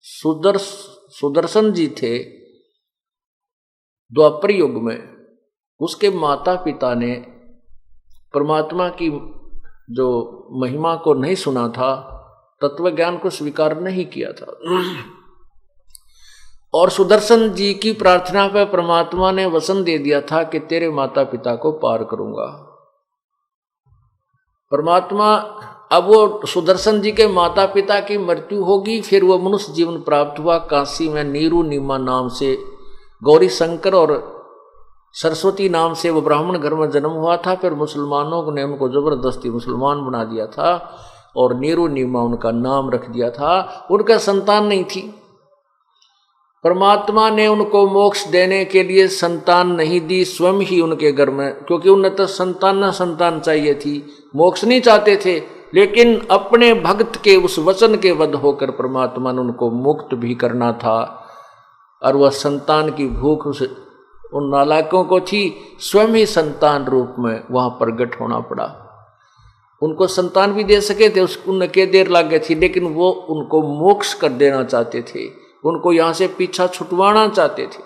सुदर्शन जी थे द्वापर युग में, उसके माता पिता ने परमात्मा की जो महिमा को नहीं सुना था, तत्व ज्ञान को स्वीकार नहीं किया था। और सुदर्शन जी की प्रार्थना पर परमात्मा ने वचन दे दिया था कि तेरे माता पिता को पार करूंगा। परमात्मा, अब वो सुदर्शन जी के माता पिता की मृत्यु होगी, फिर वो मनुष्य जीवन प्राप्त हुआ। काशी में नीरू नीमा नाम से गौरी शंकर और सरस्वती नाम से वो ब्राह्मण घर में जन्म हुआ था। फिर मुसलमानों ने उनको जबरदस्ती मुसलमान बना दिया था और नीरू नीमा उनका नाम रख दिया था। उनका संतान नहीं थी। परमात्मा ने उनको मोक्ष देने के लिए संतान नहीं दी, स्वयं ही उनके घर में, क्योंकि उन्हें तो संतान चाहिए थी, मोक्ष नहीं चाहते थे। लेकिन अपने भक्त के उस वचन के बद्ध होकर परमात्मा ने उनको मुक्त भी करना था। और वह संतान की भूख उन नालायकों को थी, स्वयं ही संतान रूप में वहां प्रकट होना पड़ा। उनको संतान भी दे सके थे, उनके देर लग गई थी, लेकिन वो उनको मोक्ष कर देना चाहते थे, उनको यहां से पीछा छुटवाना चाहते थे,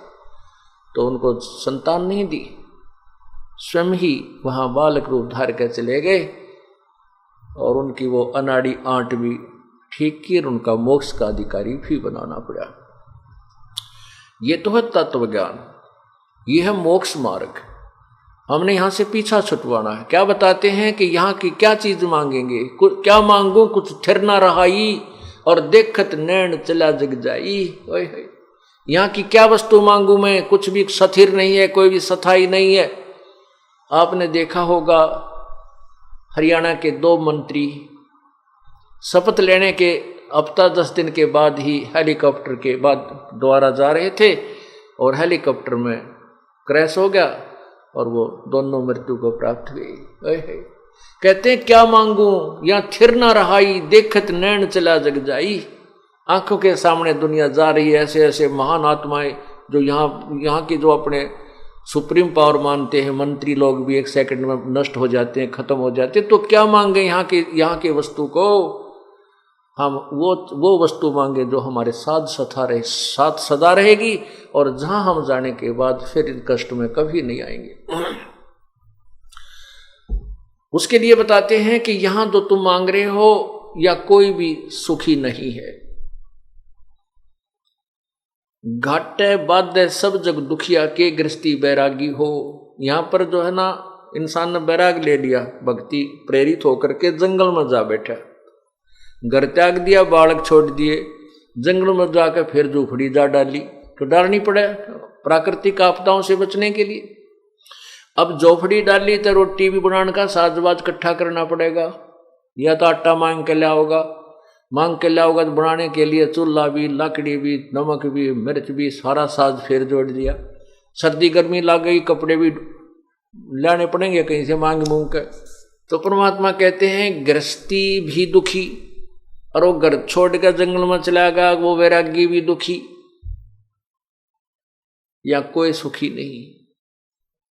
तो उनको संतान नहीं दी। स्वयं ही वहां बालक रूप धार कर चले गए और उनकी वो अनाड़ी आंट भी ठीक की और उनका मोक्ष का अधिकारी भी बनाना पड़ा। ये तो है तत्व ज्ञान, ये है मोक्ष मार्ग। हमने यहां से पीछा छुटवाना है। क्या बताते हैं कि यहाँ की क्या चीज मांगेंगे, क्या मांगो कुछ थिर ना रहाई और देखत नैन चला जग जाई। यहाँ की क्या वस्तु मांगू मैं, कुछ भी स्थिर नहीं है, कोई भी स्थायी नहीं है। आपने देखा होगा हरियाणा के 2 मंत्री शपथ लेने के हफ्ता 10 दिन के बाद ही हेलीकॉप्टर के बाद द्वारा जा रहे थे और हेलीकॉप्टर में क्रैश हो गया और वो दोनों मृत्यु को प्राप्त हुई। कहते हैं क्या मांगू, यहाँ थिर ना रहाई, देखत नैन चला जग जाई। आंखों के सामने दुनिया जा रही है, ऐसे ऐसे महान आत्माएं जो यहाँ के जो अपने सुप्रीम पावर मानते हैं, मंत्री लोग भी 1 सेकंड में नष्ट हो जाते हैं, खत्म हो जाते हैं। तो क्या मांगे यहाँ के वस्तु को, हम वो वस्तु मांगे जो हमारे साथ सदा रहेगी और जहां हम जाने के बाद फिर इन कष्ट में कभी नहीं आएंगे। उसके लिए बताते हैं कि यहां तो तुम मांग रहे हो या कोई भी सुखी नहीं है। घाटे बाधे सब जग दुखिया के गृहस्थी बैरागी हो। यहां पर जो है ना इंसान ने बैराग ले लिया, भक्ति प्रेरित होकर के जंगल में जा बैठा, घर त्याग दिया, बालक छोड़ दिए, जंगल में जाकर फिर झोपड़ी जा डाली, तो डालनी पड़े प्राकृतिक आपदाओं से बचने के लिए। अब झोपड़ी डाली तो रोटी भी बनाने का साजवाज इकट्ठा करना पड़ेगा, या तो आटा मांग के लाओगा, मांग के लाओगा तो बनाने के लिए चूल्हा भी, लकड़ी भी, नमक भी, मिर्च भी, सारा साज फिर जोड़ दिया। सर्दी गर्मी लग गई, कपड़े भी लाने पड़ेंगे कहीं से मांग मूंग कर। तो परमात्मा कहते हैं गृहस्थी भी दुखी, और वो घर छोड़ कर जंगल में चला गया, वो वैरागी भी दुखी, या कोई सुखी नहीं।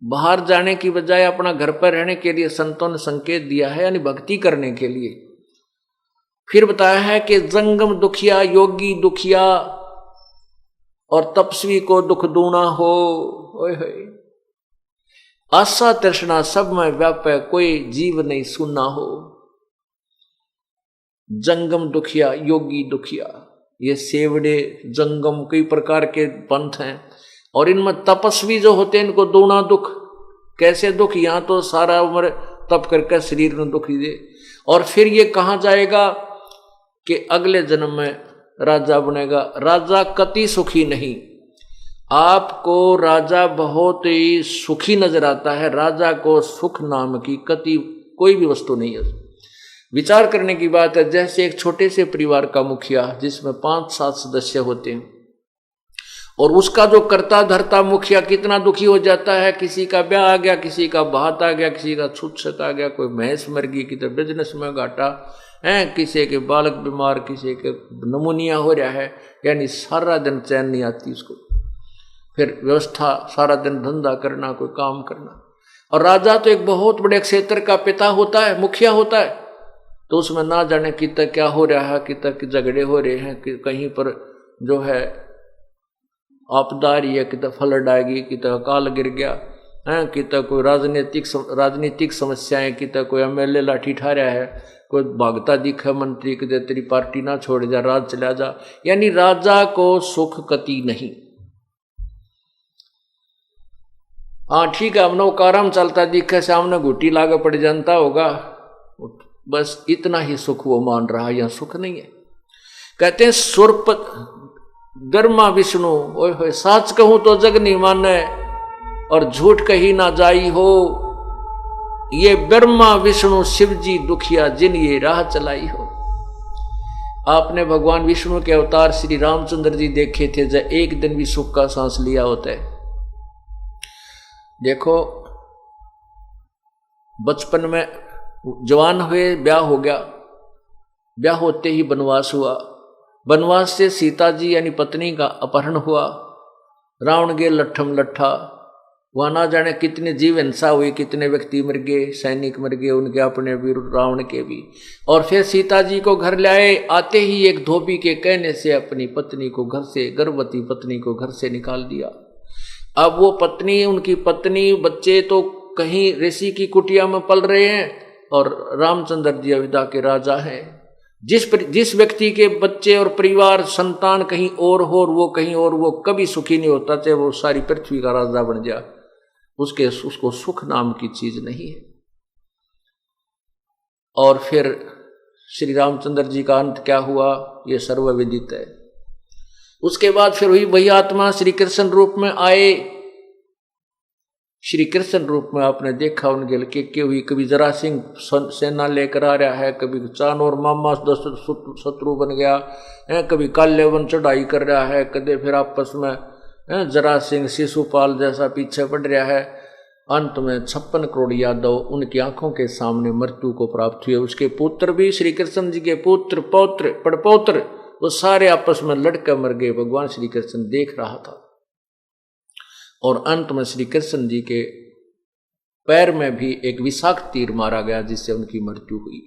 बाहर जाने की बजाय अपना घर पर रहने के लिए संतों ने संकेत दिया है, यानी भक्ति करने के लिए। फिर बताया है कि जंगम दुखिया, योगी दुखिया, और तपस्वी को दुख दूना हो। ओए होए, आशा तृष्णा सब में व्यापे, कोई जीव नहीं सुनना हो। जंगम दुखिया, योगी दुखिया, ये सेवड़े जंगम कई प्रकार के पंथ हैं, और इनमें तपस्वी जो होते हैं इनको दूना दुख। कैसे दुख? यहां तो सारा उम्र तप करके शरीर में दुख दे, और फिर ये कहां जाएगा कि अगले जन्म में राजा बनेगा। राजा कति सुखी नहीं। आपको राजा बहुत ही सुखी नजर आता है, राजा को सुख नाम की कति कोई भी वस्तु नहीं है। विचार करने की बात है, जैसे एक छोटे से परिवार का मुखिया जिसमें 5-7 सदस्य होते हैं, और उसका जो करता धरता मुखिया कितना दुखी हो जाता है। किसी का ब्याह आ गया, किसी का भात आ गया, किसी का छूत आ गया, कोई भैंस मर गई, किसी बिजनेस में घाटा है, किसी के बालक बीमार, किसी के नमूनिया हो रहा है, यानी सारा दिन चैन नहीं आती उसको। फिर व्यवस्था, सारा दिन धंधा करना, कोई काम करना। और राजा तो एक बहुत बड़े क्षेत्र का पिता होता है, मुखिया होता है, तो उसमें ना जाने कितना क्या हो रहा है, कितना झगड़े हो रहे हैं, कि कहीं पर जो है आपदा आ रही है, कितना फ्लड आएगी, कितना अकाल गिर गया है, कितना कोई राजनीतिक समस्याएं, कितना कोई एमएलए लाठी ठा रहा है, कोई भागता दिखा मंत्री कि तेरी पार्टी ना छोड़ जा, राज चला जा। यानी राजा को सुख कति नहीं। हाँ ठीक है, हमने काराम चलता दिखा, सामने घुटी लागे पड़ जानता होगा, बस इतना ही सुख वो मान रहा है, यह सुख नहीं है। कहते हैं सुरपत गर्मा विष्णु, ओए होए, साच कहूं तो जग नहीं माने, और झूठ कही ना जाई हो। ये ब्रह्मा विष्णु शिव जी दुखिया, जिन ये राह चलाई हो। आपने भगवान विष्णु के अवतार श्री रामचंद्र जी देखे थे, जब एक दिन भी सुख का सांस लिया होता है। देखो, बचपन में जवान हुए, ब्याह हो गया, ब्याह होते ही वनवास हुआ, वनवास से सीता जी यानी पत्नी का अपहरण हुआ, रावण गे लट्ठम लट्ठा, वहां ना जाने कितने जीव हिंसा हुई, कितने व्यक्ति मर गए, सैनिक मर गए, उनके अपने भी, रावण के भी। और फिर सीता जी को घर लाए, आते ही एक धोबी के कहने से अपनी पत्नी को घर से, गर्भवती पत्नी को घर से निकाल दिया। अब वो पत्नी, उनकी पत्नी, बच्चे तो कहीं ऋषि की कुटिया में पल रहे हैं, और रामचंद्र जी अयोध्या के राजा हैं। जिस व्यक्ति के बच्चे और परिवार संतान कहीं और हो और वो कहीं और, वो कभी सुखी नहीं होता, चाहे वो सारी पृथ्वी का राजा बन जाए, उसको सुख नाम की चीज नहीं है। और फिर श्री रामचंद्र जी का अंत क्या हुआ, ये सर्वविदित है। उसके बाद फिर वही आत्मा श्री कृष्ण रूप में आए। श्री कृष्ण रूप में आपने देखा उनके के हुई, कभी जरा सिंह सेना लेकर आ रहा है, कभी चान और मामा शत्रु बन गया है, कभी काल्यवन चढ़ाई कर रहा है, कदे फिर आपस में जरा सिंह शिशुपाल जैसा पीछे पड़ रहा है। अंत में 56 करोड़ यादव उनकी आंखों के सामने मृत्यु को प्राप्त हुए। उसके पुत्र भी, श्री कृष्ण जी के पुत्र, पौत्र, पड़पौत्र, वो सारे आपस में लड़कर मर गए। भगवान श्री कृष्ण देख रहा था, और अंत में श्री कृष्ण जी के पैर में भी एक विषाक्त तीर मारा गया, जिससे उनकी मृत्यु हुई।